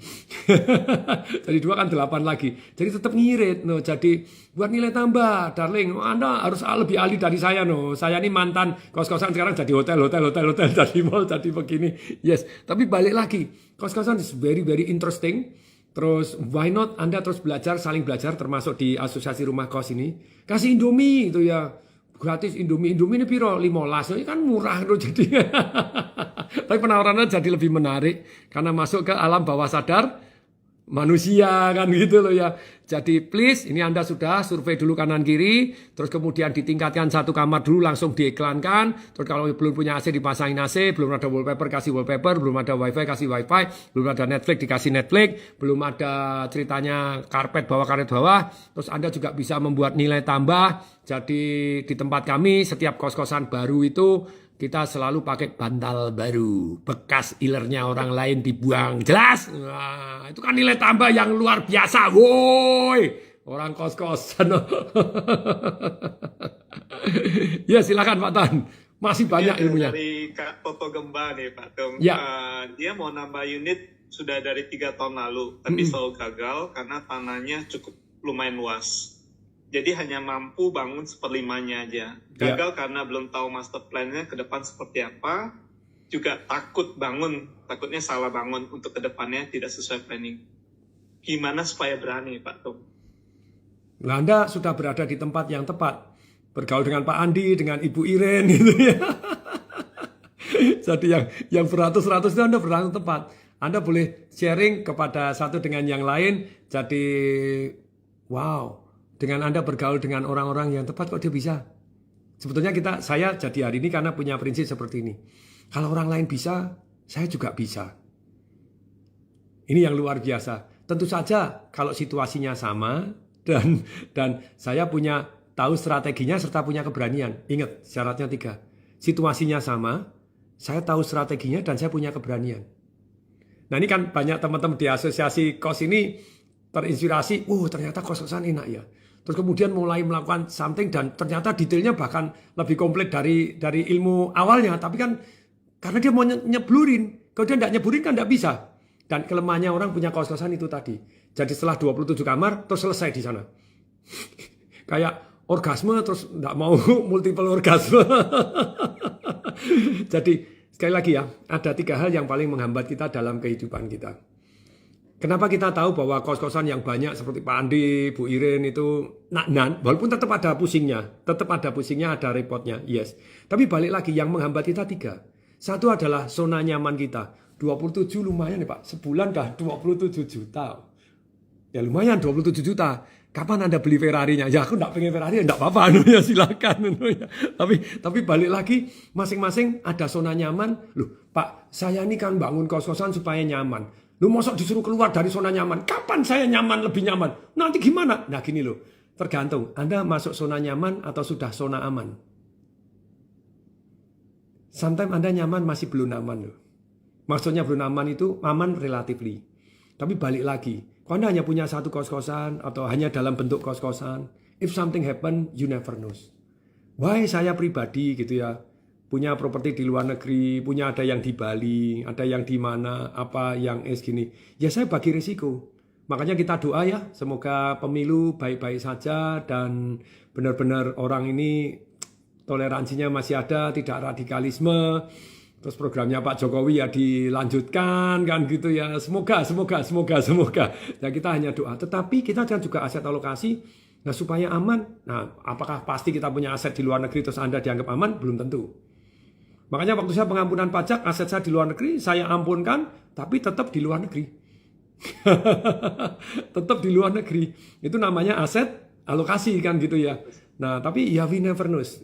Jadi 2 kan 8 lagi. Jadi tetap ngirit. No. Jadi buat nilai tambah, darling. Anda harus lebih ahli dari saya. No. Saya ini mantan kos-kosan, sekarang jadi hotel, jadi mall, jadi begini. Yes. Tapi balik lagi, kos-kosan is very very interesting. Terus why not Anda terus belajar, saling belajar, termasuk di asosiasi rumah kos ini. Kasih Indomie itu ya. Gratis Indomie ini piro 15, ini kan murah loh jadi. Tapi penawarannya jadi lebih menarik karena masuk ke alam bawah sadar manusia kan gitu loh ya. Jadi please, ini Anda sudah survei dulu kanan kiri, terus kemudian ditingkatkan 1 kamar dulu langsung diiklankan. Terus kalau belum punya AC dipasangin AC, belum ada wallpaper kasih wallpaper, belum ada wifi kasih wifi, belum ada Netflix dikasih Netflix, belum ada ceritanya karpet bawah. Terus Anda juga bisa membuat nilai tambah. Jadi di tempat kami setiap kos-kosan baru itu kita selalu pakai bantal baru. Bekas ilernya orang lain dibuang. Jelas? Nah, itu kan nilai tambah yang luar biasa. Woi, orang kos-kosan. Ya silakan Pak Tan. Masih banyak ilmunya. Dari Kak Toto Gemba nih Pak Tung. Ya. Dia mau nambah unit sudah dari 3 tahun lalu. Tapi selalu gagal karena tanahnya cukup lumayan luas. Jadi hanya mampu bangun 1/5-nya aja. Gagal karena belum tahu master plan-nya ke depan seperti apa. Juga takutnya salah bangun untuk ke depannya tidak sesuai planning. Gimana supaya berani Pak Tung? Nah, Anda sudah berada di tempat yang tepat. Bergaul dengan Pak Andi, dengan Ibu Iren gitu ya. Jadi yang beratus-ratus itu Anda berada tepat. Anda boleh sharing kepada satu dengan yang lain. Jadi, wow, dengan Anda bergaul dengan orang-orang yang tepat kok dia bisa. Sebetulnya saya jadi hari ini karena punya prinsip seperti ini. Kalau orang lain bisa, saya juga bisa. Ini yang luar biasa. Tentu saja kalau situasinya sama dan saya punya tahu strateginya serta punya keberanian. Ingat, syaratnya 3. Situasinya sama, saya tahu strateginya dan saya punya keberanian. Nah ini kan banyak teman-teman di asosiasi kos ini terinspirasi, ternyata kos-kosan enak ya. Terus kemudian mulai melakukan something dan ternyata detailnya bahkan lebih komplit dari ilmu awalnya. Tapi kan karena dia mau nyeblurin, kalau dia tidak nyeblurin kan tidak bisa. Dan kelemahannya orang punya kos-kosan itu tadi. Jadi setelah 27 kamar terus selesai di sana. Kayak orgasme terus tidak mau multiple orgasme. Jadi sekali lagi ya, ada 3 hal yang paling menghambat kita dalam kehidupan kita. Kenapa kita tahu bahwa kos-kosan yang banyak seperti Pak Andi, Bu Irin itu walaupun tetap ada pusingnya, ada repotnya, yes. Tapi balik lagi yang menghambat kita 3. Satu adalah zona nyaman kita. 27 lumayan ya Pak, sebulan dah 27 juta. Ya lumayan 27 juta. Kapan Anda beli Ferrari-nya? Ya aku enggak pengen Ferrari, enggak apa-apa, ya silakan. Tapi balik lagi, masing-masing ada zona nyaman. Loh Pak, saya ini kan bangun kos-kosan supaya nyaman. Lu mosok disuruh keluar dari zona nyaman. Kapan saya nyaman, lebih nyaman? Nanti gimana? Nah gini loh, tergantung. Anda masuk zona nyaman atau sudah zona aman. Sometimes Anda nyaman masih belum aman loh. Maksudnya belum aman itu aman relatively. Tapi balik lagi, kalau Anda hanya punya satu kos-kosan atau hanya dalam bentuk kos-kosan, if something happen, you never knows. Why saya pribadi gitu ya. Punya properti di luar negeri, punya ada yang di Bali, ada yang di mana, apa yang gini. Ya saya bagi risiko. Makanya kita doa ya, semoga pemilu baik-baik saja dan benar-benar orang ini toleransinya masih ada, tidak radikalisme. Terus programnya Pak Jokowi ya dilanjutkan kan gitu ya. Semoga. Ya kita hanya doa. Tetapi kita kan juga aset alokasi. Nah supaya aman. Nah apakah pasti kita punya aset di luar negeri terus Anda dianggap aman? Belum tentu. Makanya waktu saya pengampunan pajak, aset saya di luar negeri, saya ampunkan, tapi tetap di luar negeri. Tetap di luar negeri. Itu namanya aset alokasi kan gitu ya. Nah tapi ya we never knows.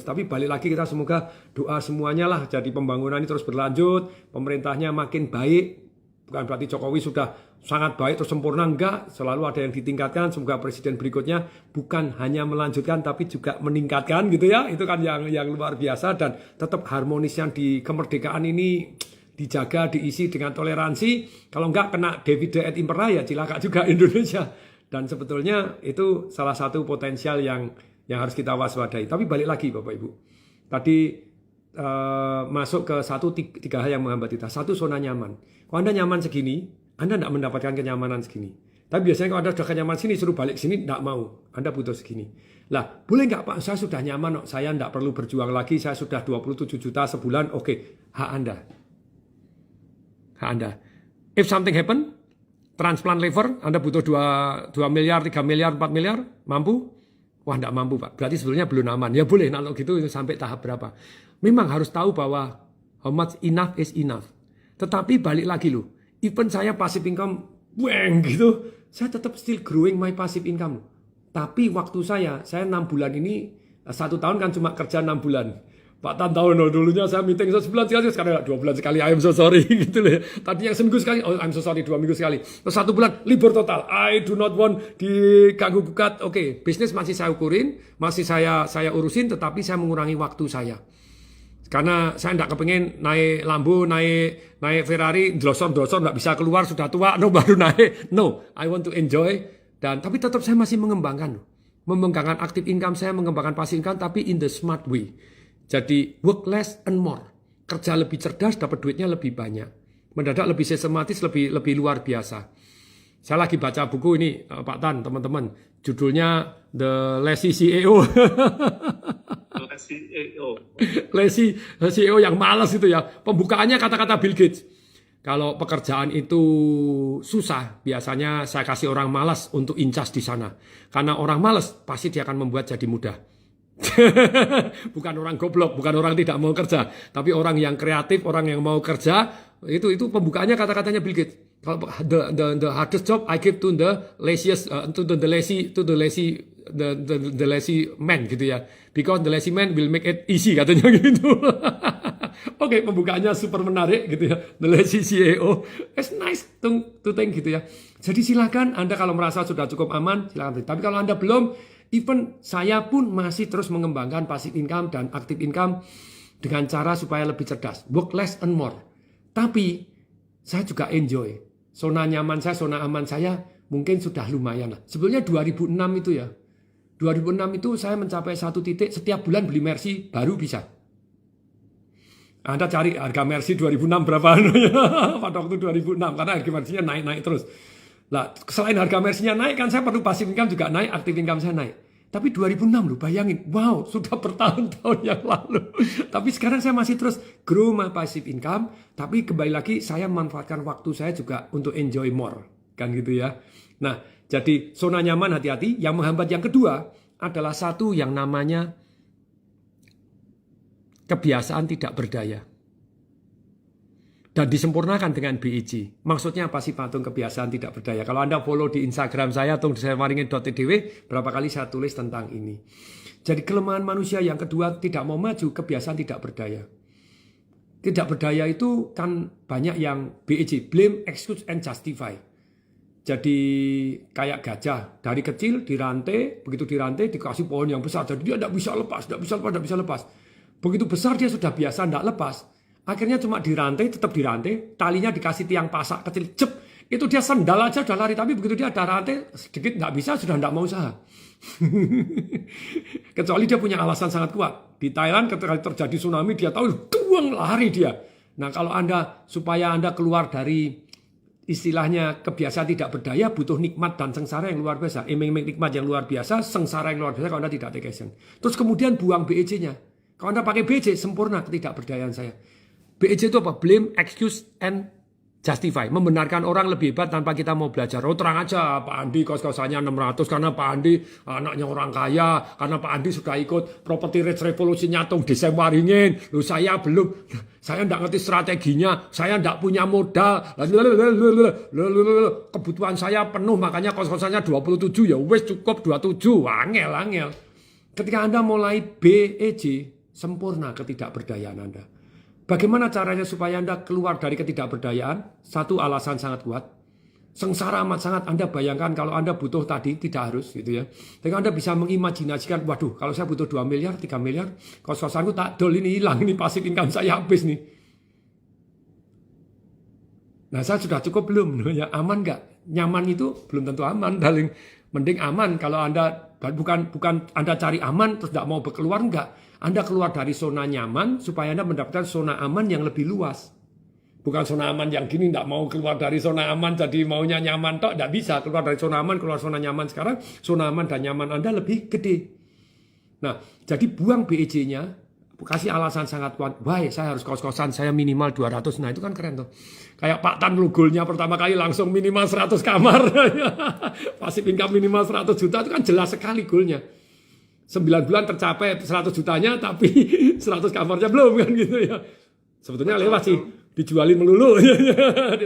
Tapi balik lagi kita semoga doa semuanya lah. Jadi pembangunan ini terus berlanjut, pemerintahnya makin baik. Bukan berarti Jokowi sudah sangat baik terus sempurna, enggak. Selalu ada yang ditingkatkan. Semoga presiden berikutnya bukan hanya melanjutkan tapi juga meningkatkan gitu ya. Itu kan yang luar biasa dan tetap harmonis yang di kemerdekaan ini dijaga, diisi dengan toleransi. Kalau enggak kena divide et impera ya cilaka juga Indonesia. Dan sebetulnya itu salah satu potensial yang harus kita waspadai. Tapi balik lagi Bapak Ibu. Tadi masuk ke 3 hal yang menghambat kita. 1, zona nyaman. Kalau Anda nyaman segini, Anda tidak mendapatkan kenyamanan segini. Tapi biasanya kalau Anda sudah kenyaman sini, suruh balik sini, tidak mau. Anda butuh segini. Lah, boleh nggak Pak? Saya sudah nyaman, saya tidak perlu berjuang lagi, saya sudah 27 juta sebulan, oke. Hak Anda. If something happen, transplant liver, Anda butuh 2 miliar, 3 miliar, 4 miliar, mampu? Wah, tidak mampu Pak. Berarti sebetulnya belum aman. Ya boleh, kalau gitu sampai tahap berapa. Memang harus tahu bahwa how much enough is enough. Tetapi balik lagi loh, even saya passive income, gitu, saya tetap still growing my passive income. Tapi waktu saya 6 bulan ini, 1 tahun kan cuma kerja 6 bulan. Pak Tan tahu dulunya saya meeting sebulan sekali, sekarang 2 bulan sekali, I'm so sorry gitu loh. Tadi yang seminggu sekali, oh I'm so sorry 2 minggu sekali. Terus 1 bulan libur total, I do not want diganggu gugat. Oke, bisnis masih saya ukurin, masih saya urusin, tetapi saya mengurangi waktu saya. Karena saya tidak kepengen naik Lambo, naik Ferrari, drosor nggak bisa keluar, sudah tua, baru naik. No, I want to enjoy. Tapi tetap saya masih mengembangkan aktif income saya, mengembangkan passive income, tapi in the smart way. Jadi work less and more. Kerja lebih cerdas, dapat duitnya lebih banyak. Mendadak lebih sistematis, lebih luar biasa. Saya lagi baca buku ini, Pak Tan, teman-teman. Judulnya The Lazy CEO. Lazy CEO yang malas itu ya. Pembukaannya kata-kata Bill Gates. Kalau pekerjaan itu susah, biasanya saya kasih orang malas untuk incas di sana. Karena orang malas pasti dia akan membuat jadi mudah. Bukan orang goblok, bukan orang tidak mau kerja, tapi orang yang kreatif, orang yang mau kerja. Itu pembukaannya kata-katanya Bill Gates. Kalau the hardest job I give to the laziest to the lazy man gitu ya. Because the lazy man will make it easy katanya gitu. Oke, pembukaannya super menarik gitu ya. The lazy CEO. It's nice to think gitu ya. Jadi silakan Anda kalau merasa sudah cukup aman, silakan. Tapi kalau Anda belum, even saya pun masih terus mengembangkan passive income dan active income dengan cara supaya lebih cerdas. Work less and more. Tapi saya juga enjoy. Zona nyaman saya, zona aman saya mungkin sudah lumayan lah. Sebetulnya 2006 itu ya. 2006 itu saya mencapai satu titik setiap bulan beli Mercy baru bisa. Anda cari harga Mercy 2006 berapa pada waktu 2006 karena harga Mercy-nya naik-naik terus. Nah, selain harga Mercy-nya naik kan saya perlu passive income juga naik, active income saya naik. Tapi 2006 loh, bayangin, wow, sudah bertahun-tahun yang lalu. Tapi sekarang saya masih terus grow my passive income, tapi kembali lagi saya memanfaatkan waktu saya juga untuk enjoy more, kan gitu ya. Nah, jadi zona nyaman hati-hati. Yang menghambat yang kedua adalah satu yang namanya kebiasaan tidak berdaya. Dan disempurnakan dengan BEG. Maksudnya apa sih patung kebiasaan tidak berdaya? Kalau Anda follow di Instagram saya, tung@waringin.tdw, berapa kali saya tulis tentang ini. Jadi kelemahan manusia yang kedua tidak mau maju, kebiasaan tidak berdaya. Tidak berdaya itu kan banyak yang BEG, blame, excuse, and justify. Jadi kayak gajah, dari kecil dirantai, begitu dirantai dikasih pohon yang besar, jadi dia tidak bisa lepas, tidak bisa lepas. Begitu besar dia sudah biasa tidak lepas. Akhirnya cuma dirantai, tetap dirantai, talinya dikasih tiang pasak kecil, cep, itu dia sendal aja udah lari, tapi begitu dia ada rantai, sedikit nggak bisa, sudah nggak mau usaha. Kecuali dia punya alasan sangat kuat. Di Thailand ketika terjadi tsunami, dia tahu, tuang lari dia. Nah kalau supaya Anda keluar dari istilahnya kebiasaan tidak berdaya, butuh nikmat dan sengsara yang luar biasa. Iming-iming nikmat yang luar biasa, sengsara yang luar biasa kalau Anda tidak take action. Terus kemudian buang BEG-nya. Kalau Anda pakai BEG, sempurna ketidakberdayaan saya. BEG itu apa? Blame, excuse, and justify. Membenarkan orang lebih hebat tanpa kita mau belajar. Oh terang aja, Pak Andi kos-kosannya 600 karena Pak Andi anaknya orang kaya. Karena Pak Andi sudah ikut property rate revolution-nya tung Desa Waringin. Loh saya belum. Saya tidak ngerti strateginya. Saya tidak punya modal. Kebutuhan saya penuh, makanya kos-kosannya 27. Ya wes cukup 27. Angel. Ketika Anda mulai BEG, sempurna ketidakberdayaan Anda. Bagaimana caranya supaya Anda keluar dari ketidakberdayaan? Satu alasan sangat kuat. Sengsara amat sangat. Anda bayangkan kalau Anda butuh tadi, tidak harus gitu ya. Tapi Anda bisa mengimajinasikan, waduh kalau saya butuh 2 miliar, 3 miliar, kos-kosanku tak dol ini hilang, ini passive income saya habis nih. Nah saya sudah cukup belum? Ya, aman nggak? Nyaman itu belum tentu aman, paling mending aman kalau Anda bukan Anda cari aman terus tidak mau berkeluar, enggak. Anda keluar dari zona nyaman supaya Anda mendapatkan zona aman yang lebih luas. Bukan zona aman yang gini, tidak mau keluar dari zona aman jadi maunya nyaman tok, tidak bisa. Keluar dari zona aman, keluar zona nyaman. Sekarang zona aman dan nyaman Anda lebih gede. Nah, jadi buang BEG-nya, kasih alasan sangat kuat. Wah, saya harus kos-kosan, saya minimal 200. Nah, itu kan keren tuh. Kayak Pak Tan Lugulnya pertama kali langsung minimal 100 kamar. Passive income minimal 100 juta, itu kan jelas sekali goalnya. 9 bulan tercapai 100 jutanya, tapi 100 kamarnya belum kan gitu ya. Sebetulnya lewat sih, dijualin melulu.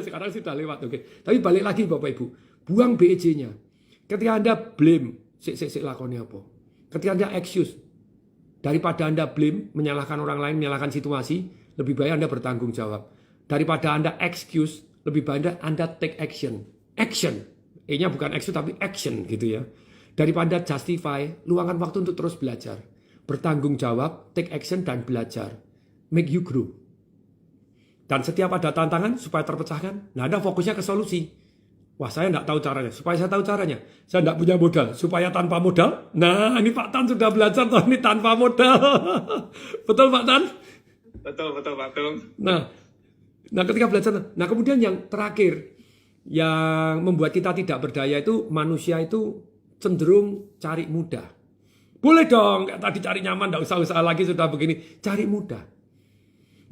Sekarang sudah lewat, oke. Tapi balik lagi Bapak Ibu, buang BEG-nya. Ketika Anda blame, lakonnya apa? Ketika Anda excuse, daripada Anda blame, menyalahkan orang lain, menyalahkan situasi, lebih baik Anda bertanggung jawab. Daripada Anda excuse, lebih baik Anda take action. Action. E-nya bukan excuse tapi action gitu ya. Daripada justify, luangkan waktu untuk terus belajar. Bertanggung jawab, take action dan belajar. Make you grow. Dan setiap ada tantangan supaya terpecahkan, nah Anda fokusnya ke solusi. Wah saya tidak tahu caranya, supaya saya tahu caranya. Saya tidak punya modal, supaya tanpa modal. Nah ini Pak Tan sudah belajar toh, ini tanpa modal. Betul Pak Tan? Betul Pak Tung. Nah ketika belajar, nah kemudian yang terakhir, yang membuat kita tidak berdaya itu, manusia itu cenderung cari mudah. Boleh dong, tadi cari nyaman, tidak usah usaha lagi, sudah begini. Cari mudah.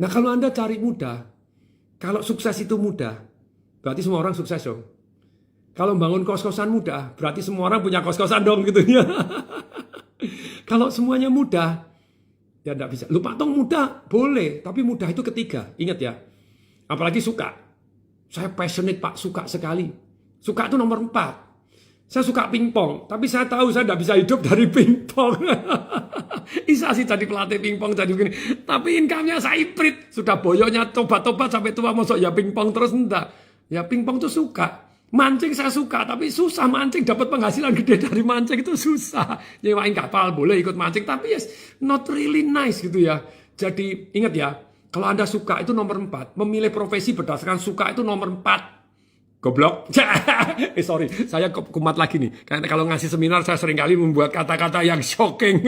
Nah kalau Anda cari mudah, kalau sukses itu mudah, berarti semua orang sukses dong. Kalau bangun kos-kosan mudah, berarti semua orang punya kos-kosan dong gitu ya. Kalau semuanya mudah, ya enggak bisa. Lu Pak Tung mudah, boleh. Tapi mudah itu ketiga. Ingat ya. Apalagi suka. Saya passionate Pak, suka sekali. Suka itu nomor 4. Saya suka pingpong, tapi saya tahu saya tidak bisa hidup dari pingpong. Bisa sih jadi pelatih pingpong, jadi begini. Tapi income-nya saya hybrid. Sudah boyoknya tobat-tobat sampai tua, masuk ya pingpong terus enggak. Ya pingpong tuh suka. Mancing saya suka, tapi susah mancing. Dapat penghasilan gede dari mancing itu susah. Nyewain kapal boleh ikut mancing, tapi yes, not really nice gitu ya. Jadi ingat ya, kalau Anda suka itu nomor 4. Memilih profesi berdasarkan suka itu nomor 4. Goblok. Sorry, saya kumat lagi nih. Karena kalau ngasih seminar saya seringkali membuat kata-kata yang shocking.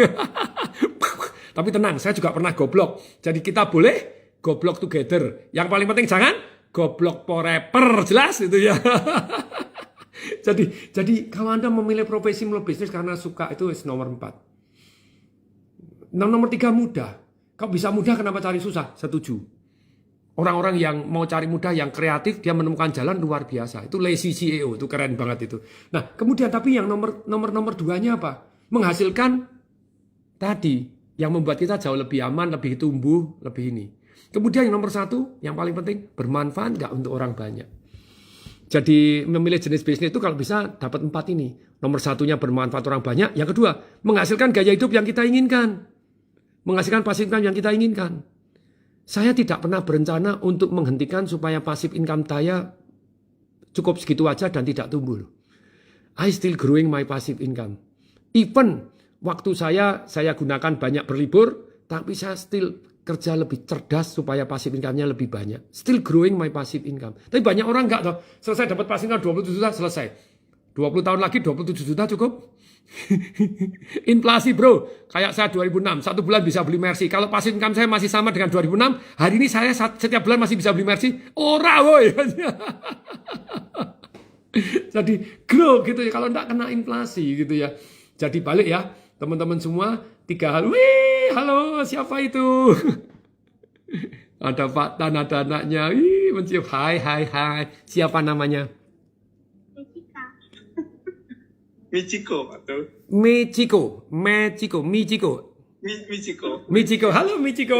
Tapi tenang, saya juga pernah goblok. Jadi kita boleh goblok together. Yang paling penting jangan goblok forever, jelas itu ya. Jadi kalau Anda memilih profesi mulai bisnis karena suka itu nomor 4. Nomor 3 mudah. Kalau bisa mudah kenapa cari susah? Setuju. Orang-orang yang mau cari mudah, yang kreatif, dia menemukan jalan luar biasa. Itu lazy CEO, itu keren banget itu. Nah, kemudian tapi yang nomor 2-nya apa? Menghasilkan tadi, yang membuat kita jauh lebih aman, lebih tumbuh, lebih ini. Kemudian yang nomor 1, yang paling penting, bermanfaat nggak untuk orang banyak. Jadi memilih jenis bisnis itu kalau bisa dapat 4 ini. Nomor 1-nya bermanfaat orang banyak. Yang kedua, menghasilkan gaya hidup yang kita inginkan. Menghasilkan passive income yang kita inginkan. Saya tidak pernah berencana untuk menghentikan supaya passive income saya cukup segitu aja dan tidak tumbuh. I still growing my passive income. Even waktu saya gunakan banyak berlibur, tapi saya still kerja lebih cerdas supaya passive income-nya lebih banyak. Still growing my passive income. Tapi banyak orang enggak toh. Selesai dapat passive income 27 juta, selesai. 20 tahun lagi 27 juta cukup. Inflasi bro, kayak saya 2006, 1 bulan bisa beli Mercy. Kalau passive income saya masih sama dengan 2006, hari ini saya setiap bulan masih bisa beli Mercy. Ora woi. Jadi grow gitu ya, kalau enggak kena inflasi gitu ya. Jadi balik ya, teman-teman semua, 3 hal. Wih, halo, siapa itu? Ada Pak Tan, ada anaknya. Wih, mencium. Hai. Siapa namanya? Michiko, atau Michiko. Michiko. Halo Michiko.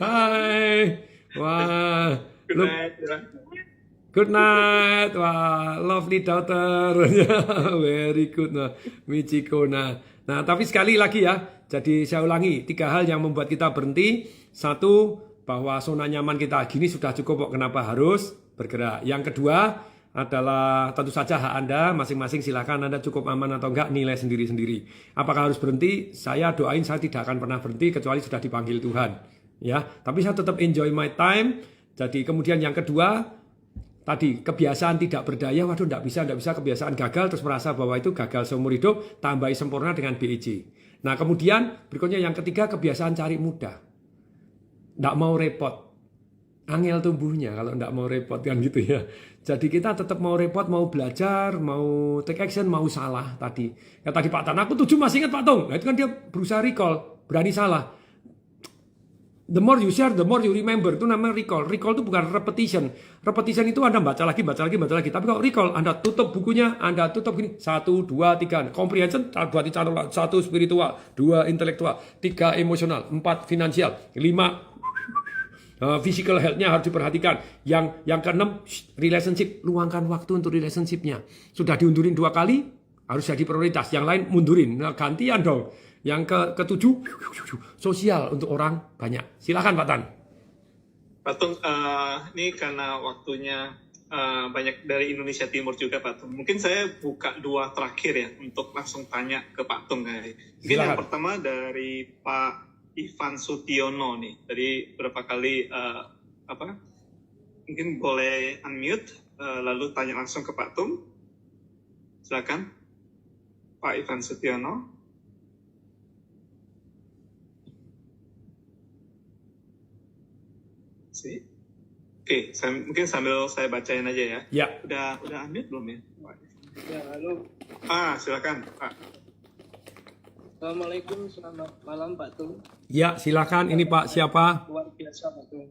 Hai. Wah. Good night. Good night. Wah, lovely daughter. Very good. Nah, Michiko. Nah, tapi sekali lagi ya. Jadi saya ulangi, 3 hal yang membuat kita berhenti. 1, bahwa zona nyaman kita gini sudah cukup kok, kenapa harus bergerak. Yang kedua adalah tentu saja hak Anda, masing-masing silakan Anda cukup aman atau enggak, nilai sendiri-sendiri. Apakah harus berhenti? Saya doain saya tidak akan pernah berhenti kecuali sudah dipanggil Tuhan. Ya, tapi saya tetap enjoy my time. Jadi kemudian yang kedua, tadi kebiasaan tidak berdaya, waduh enggak bisa kebiasaan gagal terus merasa bahwa itu gagal seumur hidup, tambahi sempurna dengan BEJ. Nah, kemudian berikutnya yang ketiga, kebiasaan cari mudah. Enggak mau repot. Angel tumbuhnya kalau enggak mau repot kan gitu ya. Jadi kita tetap mau repot, mau belajar, mau take action, mau salah tadi. Ya tadi Pak Tan, aku 7 masih ingat Pak Tung. Nah itu kan dia berusaha recall, berani salah. The more you share, the more you remember. Itu namanya recall. Recall itu bukan repetition. Repetition itu Anda baca lagi. Tapi kalau recall, Anda tutup bukunya, Anda tutup gini. 1, 2, 3. Comprehension, buat dicatat. 1 spiritual, 2 intelektual, 3 emosional, 4 finansial, 5 physical health-nya harus diperhatikan. Yang ke-6, relationship. Luangkan waktu untuk relationship-nya. Sudah diundurin 2 kali, harus jadi prioritas. Yang lain mundurin. Nah, gantian dong. Yang ke-7, sosial untuk orang banyak. Silakan Pak Tan. Pak Tung, ini karena waktunya banyak dari Indonesia Timur juga Pak Tung. Mungkin saya buka 2 terakhir ya, untuk langsung tanya ke Pak Tung. Mungkin yang pertama dari Pak Ivan Sutiono nih, tadi berapa kali mungkin boleh unmute lalu tanya langsung ke Pak Tung. Silakan Pak Ivan Sutiono. Oke, mungkin sambil saya bacain aja ya. Ya. Udah unmute belum ya? Ya, halo. Silakan Pak. Assalamualaikum, selamat malam Pak Tung. Ya, silakan. Ini Pak siapa? Luar biasa Pak Tung.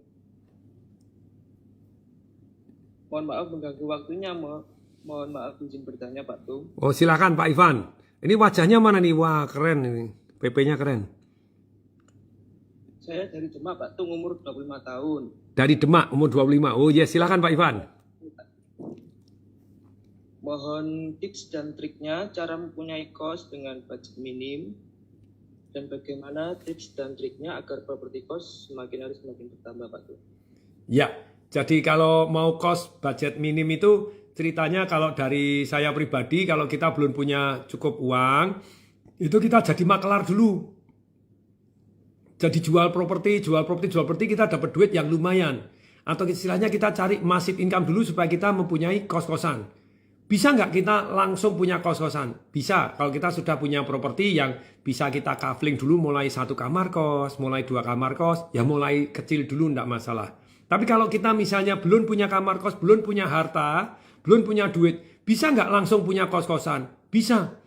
Mohon maaf mengganggu waktunya, mohon maaf izin bertanya Pak Tung. Oh, silakan Pak Ivan. Ini wajahnya mana nih? Wah, keren ini. PP-nya keren. Saya dari Demak, Pak Tung, umur 25 tahun. Dari Demak, umur 25. Oh ya, silakan Pak Ivan. Mohon tips dan triknya cara mempunyai kos dengan budget minim dan bagaimana tips dan triknya agar properti kos semakin hari semakin bertambah, Pak Tung. Ya, jadi kalau mau kos budget minim itu ceritanya kalau dari saya pribadi, kalau kita belum punya cukup uang, itu kita jadi makelar dulu. Jadi jual properti kita dapat duit yang lumayan. Atau istilahnya kita cari massive income dulu supaya kita mempunyai kos-kosan. Bisa nggak kita langsung punya kos-kosan? Bisa, kalau kita sudah punya properti yang bisa kita kafling dulu mulai 1 kamar kos, mulai 2 kamar kos, ya mulai kecil dulu nggak masalah. Tapi kalau kita misalnya belum punya kamar kos, belum punya harta, belum punya duit, bisa nggak langsung punya kos-kosan? Bisa.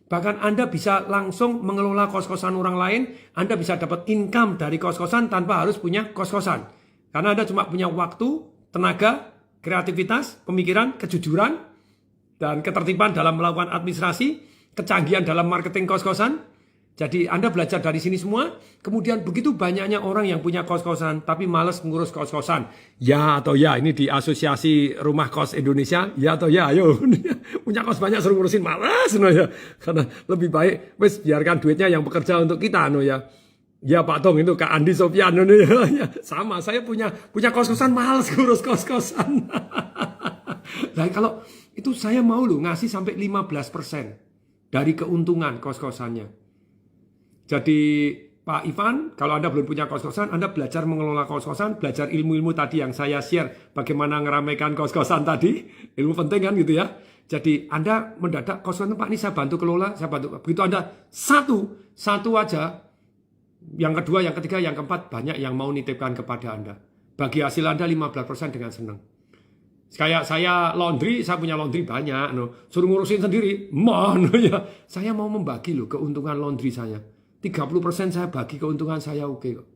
Bahkan Anda bisa langsung mengelola kos-kosan orang lain, Anda bisa dapat income dari kos-kosan tanpa harus punya kos-kosan. Karena Anda cuma punya waktu, tenaga, kreativitas, pemikiran, kejujuran, dan ketertiban dalam melakukan administrasi, kecanggihan dalam marketing kos-kosan. Jadi Anda belajar dari sini semua, kemudian begitu banyaknya orang yang punya kos-kosan, tapi malas ngurus kos-kosan. Ya atau ya, ini di Asosiasi Rumah Kos Indonesia, ya atau ya, ayo. Punya kos banyak suruh ngurusin, malas, no ya. Karena lebih baik, wes biarkan duitnya yang bekerja untuk kita, no ya. Ya Pak Tong, itu Kak Andi Sofyan, no ya. Sama, saya punya kos-kosan, malas ngurus kos-kosan. Nah kalau itu saya mau loh ngasih sampai 15% dari keuntungan kos-kosannya. Jadi Pak Ivan, kalau Anda belum punya kos-kosan, Anda belajar mengelola kos-kosan, belajar ilmu-ilmu tadi yang saya share, bagaimana ngeramaikan kos-kosan tadi, ilmu penting kan gitu ya. Jadi Anda mendadak kos-kosan, Pak ini saya bantu kelola, saya bantu. Begitu Anda satu aja, yang kedua, yang ketiga, yang keempat, banyak yang mau nitipkan kepada Anda. Bagi hasil Anda 15% dengan senang. Kayak saya laundry, saya punya laundry banyak, no. Suruh ngurusin sendiri, no, ya. Saya mau membagi loh keuntungan laundry saya. 30% saya bagi keuntungan saya, oke kok.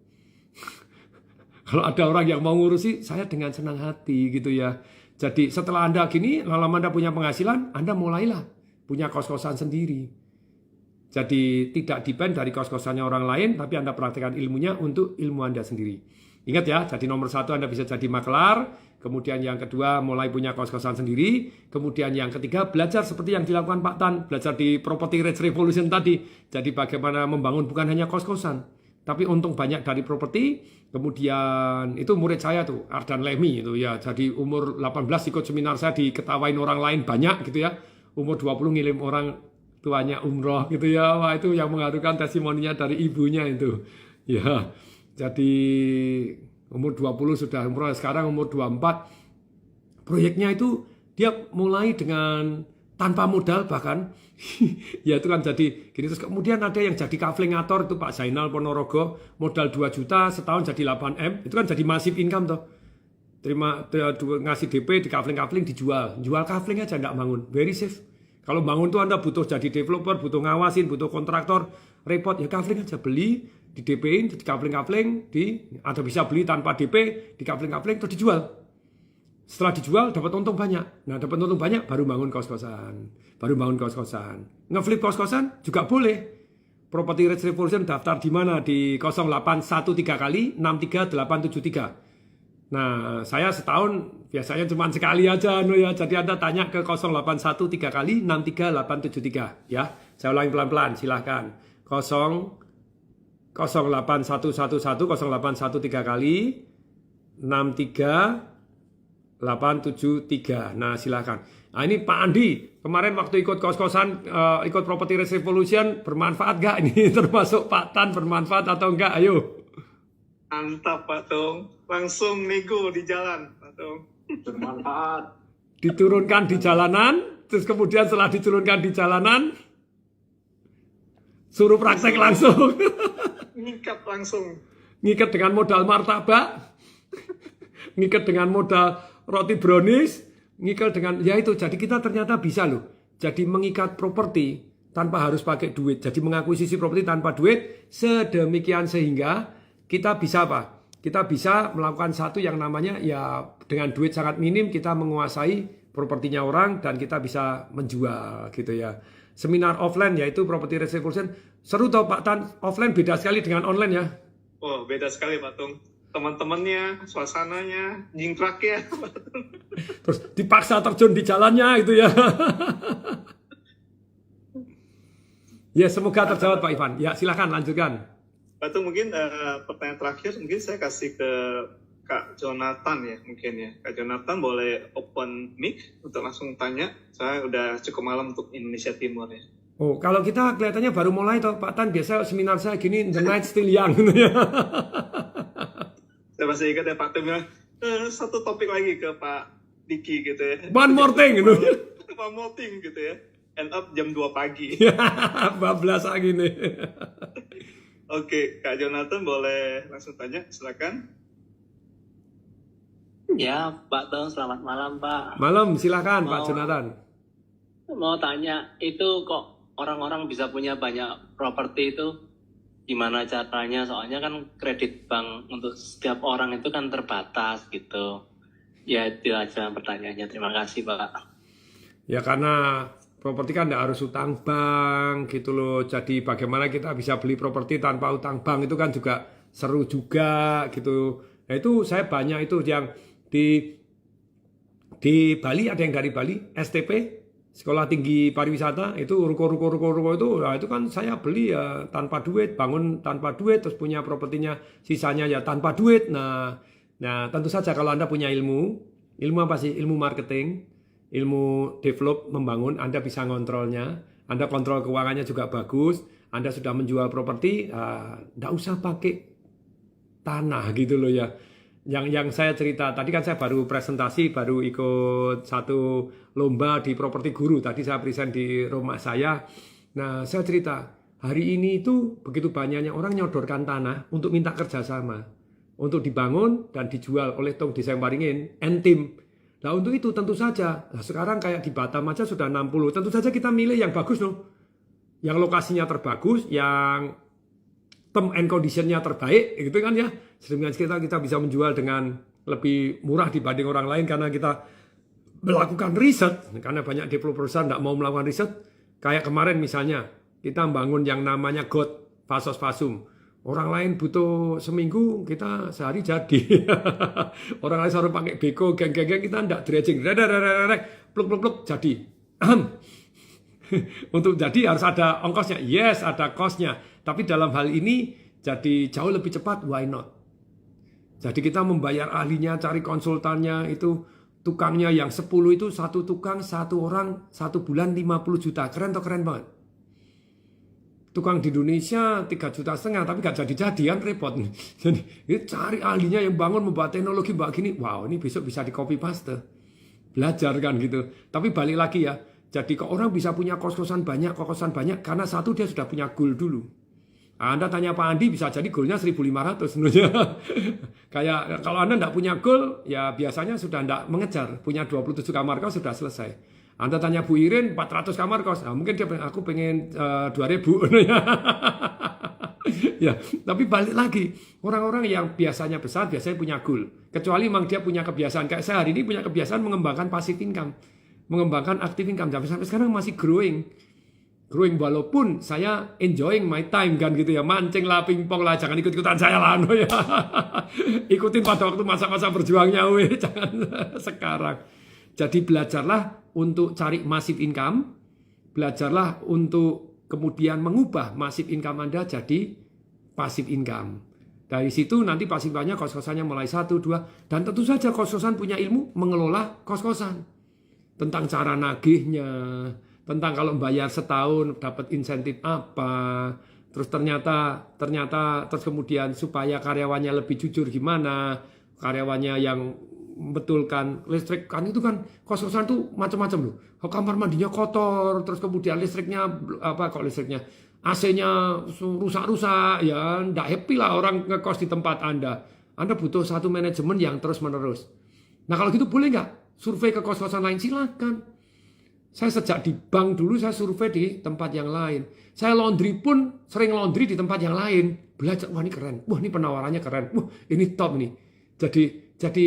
Kalau ada orang yang mau ngurusi, saya dengan senang hati gitu ya. Jadi setelah Anda gini, lama-lama Anda punya penghasilan, Anda mulailah punya kos-kosan sendiri. Jadi tidak depend dari kos-kosannya orang lain, tapi Anda praktekkan ilmunya untuk ilmu Anda sendiri. Ingat ya, jadi nomor 1 Anda bisa jadi makelar, kemudian yang kedua mulai punya kos-kosan sendiri, kemudian yang ketiga belajar seperti yang dilakukan Pak Tan, belajar di Property Rich Revolution tadi. Jadi bagaimana membangun bukan hanya kos-kosan, tapi untung banyak dari properti. Kemudian itu murid saya tuh, Ardan Lemi itu ya. Jadi umur 18 ikut seminar saya, diketawain orang lain banyak gitu ya. Umur 20 ngirim orang tuanya umroh gitu ya. Wah itu yang mengharukan testimoninya dari ibunya itu. Ya. Jadi umur 20 sudah umroh, sekarang umur 24. Proyeknya itu dia mulai dengan tanpa modal bahkan. Ya itu kan jadi gini. Terus kemudian ada yang jadi kaflingator itu Pak Zainal Ponorogo, modal 2 juta setahun jadi 8M. Itu kan jadi massive income toh. Ngasih DP di kafling-kafling dijual. Jual kafling aja enggak bangun. Very safe. Kalau bangun tuh Anda butuh jadi developer, butuh ngawasin, butuh kontraktor, repot ya kafling aja, beli, di DP-in, di kafling-kafling, atau bisa beli tanpa DP, di kafling-kafling terus dijual. Setelah dijual dapat untung banyak. Nah, dapat untung banyak baru bangun kos-kosan. Ngeflip kos-kosan juga boleh. Property Rich Revolution daftar di mana? Di 0813 kali 63873. Nah, saya setahun biasanya cuma sekali aja, no ya. Jadi Anda tanya ke 0813 kali 63873, ya. Saya ulangi pelan-pelan, silahkan. 08111 0813 kali 63873. Nah, silahkan. Nah, ini Pak Andi, kemarin waktu ikut kos-kosan, ikut Property Rich Revolution, bermanfaat gak? Ini termasuk Pak Tan, bermanfaat atau enggak? Ayo. Mantap Pak Tung, langsung nego di jalan Pak Tung. Bermanfaat. Diturunkan di jalanan, terus kemudian setelah diturunkan di jalanan, suruh praktek langsung. Ngikat langsung. Ngikat dengan modal martabak, ngikat dengan modal roti brownies, ngikat dengan, ya itu, jadi kita ternyata bisa loh. Jadi mengikat properti tanpa harus pakai duit. Jadi mengakuisisi properti tanpa duit, sedemikian sehingga kita bisa apa? Kita bisa melakukan satu yang namanya ya dengan duit sangat minim kita menguasai propertinya orang dan kita bisa menjual gitu ya. seminar offline yaitu Property Risk Revolution. Seru tau Pak Tan, offline beda sekali dengan online ya. Oh, beda sekali Pak Tung. Teman-temannya, suasananya, jingkraknya. Terus dipaksa terjun di jalannya itu ya. Ya semoga terjawab Pak Ivan. Ya silakan lanjutkan. Pak Tung, mungkin pertanyaan terakhir mungkin saya kasih ke Kak Jonathan ya mungkin ya. Kak Jonathan boleh open mic untuk langsung tanya. Saya udah cukup malam untuk Indonesia Timur ya. Oh, kalau kita kelihatannya baru mulai toh Pak Tan, biasa seminar saya gini the night still young gitu ya. Saya masih ingat ya Pak Tung bilang, satu topik lagi ke Pak Diki gitu ya. One more thing gitu. One more thing gitu ya. End up jam 2 pagi. Bablas lagi nih. Oke, Kak Jonathan boleh langsung tanya, silakan. Ya, Pak Tong, selamat malam, Pak. Malam, silakan Pak Jonathan. Mau tanya, itu kok orang-orang bisa punya banyak properti itu gimana caranya? Soalnya kan kredit bank untuk setiap orang itu kan terbatas gitu. Ya, itu aja pertanyaannya. Terima kasih, Pak. Ya karena properti kan tidak harus utang bank gitu loh. Jadi bagaimana kita bisa beli properti tanpa utang bank itu kan juga seru juga gitu. Nah itu saya banyak itu yang di Bali, ada yang dari Bali, STP, Sekolah Tinggi Pariwisata, itu ruko itu, nah itu kan saya beli ya tanpa duit, bangun tanpa duit, terus punya propertinya sisanya ya tanpa duit. Nah tentu saja kalau Anda punya ilmu apa sih? Ilmu marketing, ilmu develop, membangun, Anda bisa ngontrolnya, Anda kontrol keuangannya juga bagus, Anda sudah menjual properti, nggak usah pakai tanah gitu loh ya. Yang saya cerita, tadi kan saya baru presentasi, baru ikut satu lomba di Properti Guru, tadi saya present di rumah saya. Nah saya cerita, hari ini itu begitu banyaknya orang nyodorkan tanah untuk minta kerjasama, untuk dibangun dan dijual oleh Tong Desa Waringin, N-Team. Nah untuk itu tentu saja, nah, sekarang kayak di Batam aja sudah 60, tentu saja kita milih yang bagus loh. Yang lokasinya terbagus, yang term and condition-nya terbaik, gitu kan ya. Sedemikian kita bisa menjual dengan lebih murah dibanding orang lain karena kita melakukan riset. Karena banyak developer besar tidak mau melakukan riset. Kayak kemarin misalnya, kita bangun yang namanya GOT, Fasos Fasum. Orang lain butuh seminggu, kita sehari jadi. Orang lain selalu pakai beko, geng-geng, kita tidak dredging. Pluk, jadi. Untuk jadi harus ada ongkosnya. Yes, ada cost-nya. Tapi dalam hal ini jadi jauh lebih cepat, why not? Jadi kita membayar ahlinya, cari konsultannya, itu tukangnya yang 10 itu satu tukang, satu orang, 1 bulan 50 juta. Keren atau keren banget? Tukang di Indonesia 3,5 juta, tapi gak jadi-jadian, repot. Jadi cari ahlinya yang bangun, membuat teknologi mbak gini, wow ini besok bisa di copy paste. Belajar kan gitu. Tapi balik lagi ya, jadi kok orang bisa punya kos-kosan banyak, karena satu dia sudah punya goal dulu. Anda tanya Pak Andi bisa jadi goalnya 1.500 sebenarnya. Kayak kalau Anda tidak punya goal, ya biasanya sudah tidak mengejar. Punya 27 kamar kos sudah selesai. Anda tanya Bu Irin 400 kamar kos, nah, mungkin dia aku pengen 2.000. Ya, tapi balik lagi orang-orang yang biasanya besar biasanya punya goal. Kecuali memang dia punya kebiasaan kayak saya hari ini punya kebiasaan mengembangkan passive income, mengembangkan active income. Sampai sekarang masih growing walaupun saya enjoying my time kan gitu ya, mancing lah, pingpong lah, jangan ikut-ikutan saya lah no ya. Ikutin pada waktu masa-masa berjuangnya jangan sekarang. Jadi belajarlah untuk cari massive income, belajarlah untuk kemudian mengubah massive income Anda jadi passive income. Dari situ nanti pasifnya kos-kosannya mulai 1, 2, dan tentu saja kos-kosan punya ilmu mengelola kos-kosan. Tentang cara nagihnya, tentang kalau bayar setahun dapat insentif apa, terus ternyata terus kemudian supaya karyawannya lebih jujur gimana, karyawannya yang membetulkan listrik kan itu kan kos-kosan tuh macam-macam loh. Kamar mandinya kotor, terus kemudian listriknya AC-nya rusak-rusak, ya ndak happy lah orang ngekos di tempat Anda. Anda butuh satu manajemen yang terus-menerus. Nah kalau gitu boleh nggak survei ke kos-kosan lain? Silakan. Saya sejak di bank dulu saya survei di tempat yang lain. Saya laundry pun sering laundry di tempat yang lain. Belajar, wah ini keren, wah ini penawarannya keren, wah ini top nih. Jadi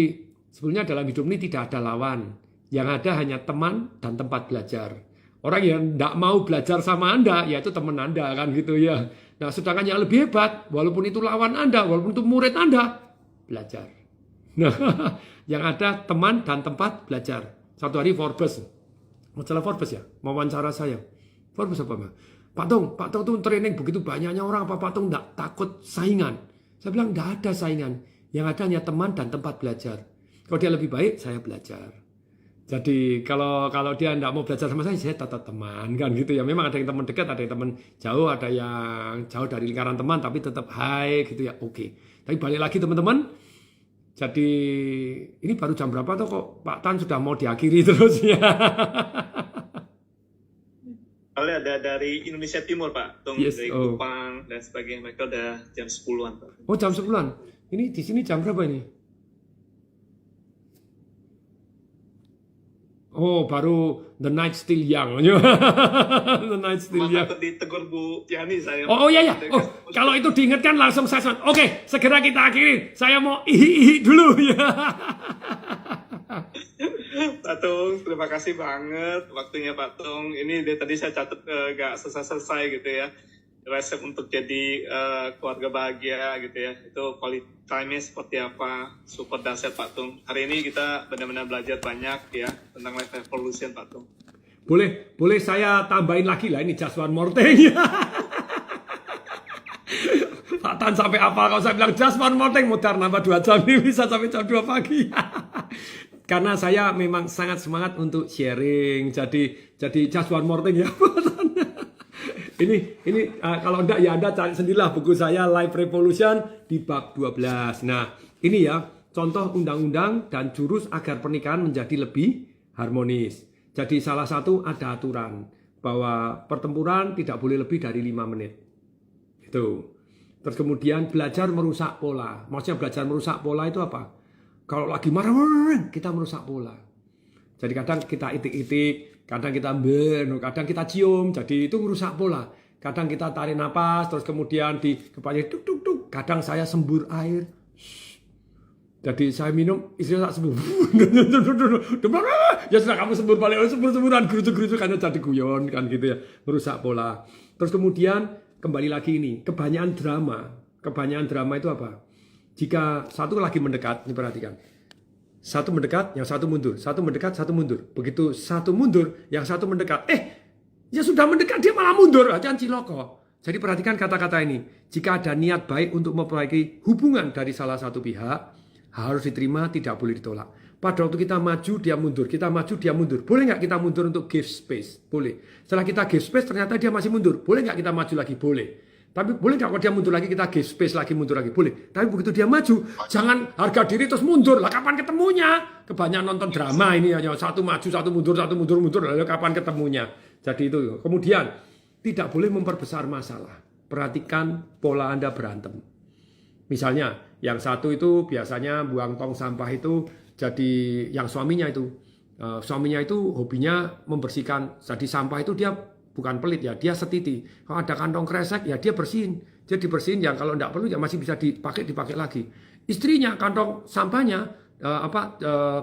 sebenarnya dalam hidup ini tidak ada lawan. Yang ada hanya teman dan tempat belajar. Orang yang tidak mau belajar sama Anda, ya itu teman Anda kan gitu ya. Nah, sedangkan yang lebih hebat, walaupun itu lawan Anda, walaupun itu murid Anda, belajar. Nah, yang ada teman dan tempat belajar. Satu hari Forbes, masalah Forbes ya, wawancara saya. Forbes apa, Pak Tung tuh training begitu banyaknya orang, apa Pak Tung enggak takut saingan? Saya bilang enggak ada saingan, yang ada hanya teman dan tempat belajar. Kalau dia lebih baik, saya belajar. Jadi kalau dia enggak mau belajar sama saya tetap teman kan gitu ya. Memang ada yang teman dekat, ada yang teman jauh, ada yang jauh dari lingkaran teman, tapi tetap hai gitu ya, oke. Tapi balik lagi teman-teman. Jadi ini baru jam berapa tuh kok Pak Tan sudah mau diakhiri terus ya? Soalnya ada dari Indonesia Timur, Pak. Tung Yes, dari Kupang dan sebagainya. Mereka udah jam 10-an, Pak. Oh, jam 10-an. Ini di sini jam berapa ini? Oh, baru the night still young. The night still young. Takut ditegur Bu Yani saya. Oh iya. Oh, kalau itu diingatkan langsung saya. Oke, segera kita akhiri. Saya mau ihi dulu ya. Pak Tung, terima kasih banget waktunya Pak Tung. Ini tadi saya catat gak selesai gitu ya. Resep untuk jadi keluarga bahagia gitu ya. Itu quality time-nya seperti apa. Super dahsyat Pak Tung. Hari ini kita benar-benar belajar banyak ya tentang life evolution Pak Tung. Boleh saya tambahin lagi lah ini just one more thing. Pak Tan sampai apa kalau saya bilang just one more thing, mutar nambah 2 jam ini bisa sampai jam 2 pagi. Karena saya memang sangat semangat untuk sharing. Jadi just one more thing ya. Ini kalau enggak ya Anda cari sendirilah buku saya Life Revolution di bab 12. Nah, ini ya contoh undang-undang dan jurus agar pernikahan menjadi lebih harmonis. Jadi salah satu ada aturan bahwa pertempuran tidak boleh lebih dari 5 menit. Itu. Terus kemudian belajar merusak pola. Maksudnya belajar merusak pola itu apa? Kalau lagi marah kita merusak pola. Jadi kadang kita itik-itik, kadang kita kadang kita cium, jadi itu merusak pola. Kadang kita tarik napas, terus kemudian di kepalanya tuk. Kadang saya sembur air. Jadi saya minum, istri saya sembur. Ya sudah kamu sembur balik, sembur-semburan, gerutu-gerutu karena jadi guyon kan gitu ya, merusak pola. Terus kemudian kembali lagi ini, kebanyakan drama itu apa? Jika satu lagi mendekat, ini perhatikan. Satu mendekat, yang satu mundur. Satu mendekat, satu mundur. Begitu satu mundur, yang satu mendekat. Ya sudah mendekat, dia malah mundur. Jangan ciloko. Jadi perhatikan kata-kata ini. Jika ada niat baik untuk memperbaiki hubungan dari salah satu pihak, harus diterima, tidak boleh ditolak. Pada waktu kita maju, dia mundur. Kita maju, dia mundur. Boleh nggak kita mundur untuk give space? Boleh. Setelah kita give space, ternyata dia masih mundur. Boleh nggak kita maju lagi? Boleh. Tapi boleh nggak kalau dia mundur lagi, kita give space lagi, mundur lagi? Boleh. Tapi begitu dia maju, jangan harga diri terus mundur. Lah kapan ketemunya? Kebanyakan nonton drama ini hanya satu maju, satu mundur, lalu kapan ketemunya? Jadi itu. Kemudian, tidak boleh memperbesar masalah. Perhatikan pola Anda berantem. Misalnya, yang satu itu biasanya buang tong sampah itu jadi yang suaminya itu. Suaminya itu hobinya membersihkan. Jadi sampah itu dia bukan pelit ya, dia setiti. Kalau ada kantong kresek ya dia bersihin. Dia dibersihin yang kalau tidak perlu ya masih bisa dipakai lagi. Istrinya kantong sampahnya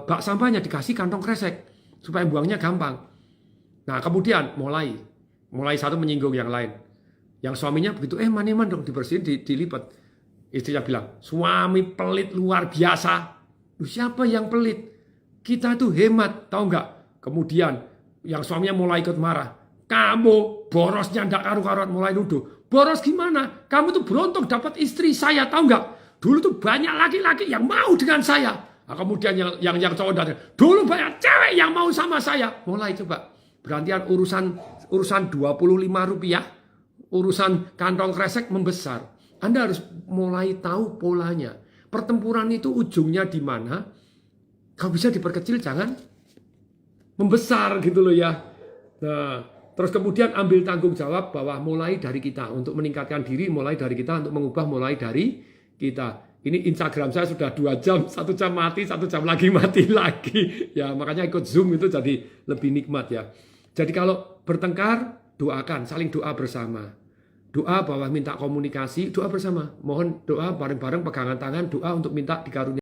bak sampahnya dikasih kantong kresek supaya buangnya gampang. Nah, kemudian mulai satu menyinggung yang lain. Yang suaminya begitu, man dong dibersihin, dilipat. Istrinya bilang, "Suami pelit luar biasa." Siapa yang pelit? Kita tuh hemat, tahu nggak? Kemudian yang suaminya mulai ikut marah. Kamu borosnya ndak karu-karuan, mulai nuduh. Boros gimana? Kamu tuh beruntung dapat istri saya, tahu nggak? Dulu tuh banyak laki-laki yang mau dengan saya. Nah, kemudian yang cowok datang, dulu banyak cewek yang mau sama saya. Mulai coba bergantian urusan 25 rupiah, urusan kantong kresek membesar. Anda harus mulai tahu polanya. Pertempuran itu ujungnya di mana? Kalau bisa diperkecil, jangan membesar gitu loh ya. Nah, terus kemudian ambil tanggung jawab bahwa mulai dari kita untuk meningkatkan diri, mulai dari kita untuk mengubah, mulai dari kita. Ini Instagram saya sudah 2 jam, 1 jam mati, 1 jam lagi mati lagi. Ya makanya ikut Zoom itu jadi lebih nikmat ya. Jadi kalau bertengkar, doakan, saling doa bersama. Doa bahwa minta komunikasi, doa bersama. Mohon doa bareng-bareng pegangan tangan, doa untuk minta dikaruniai.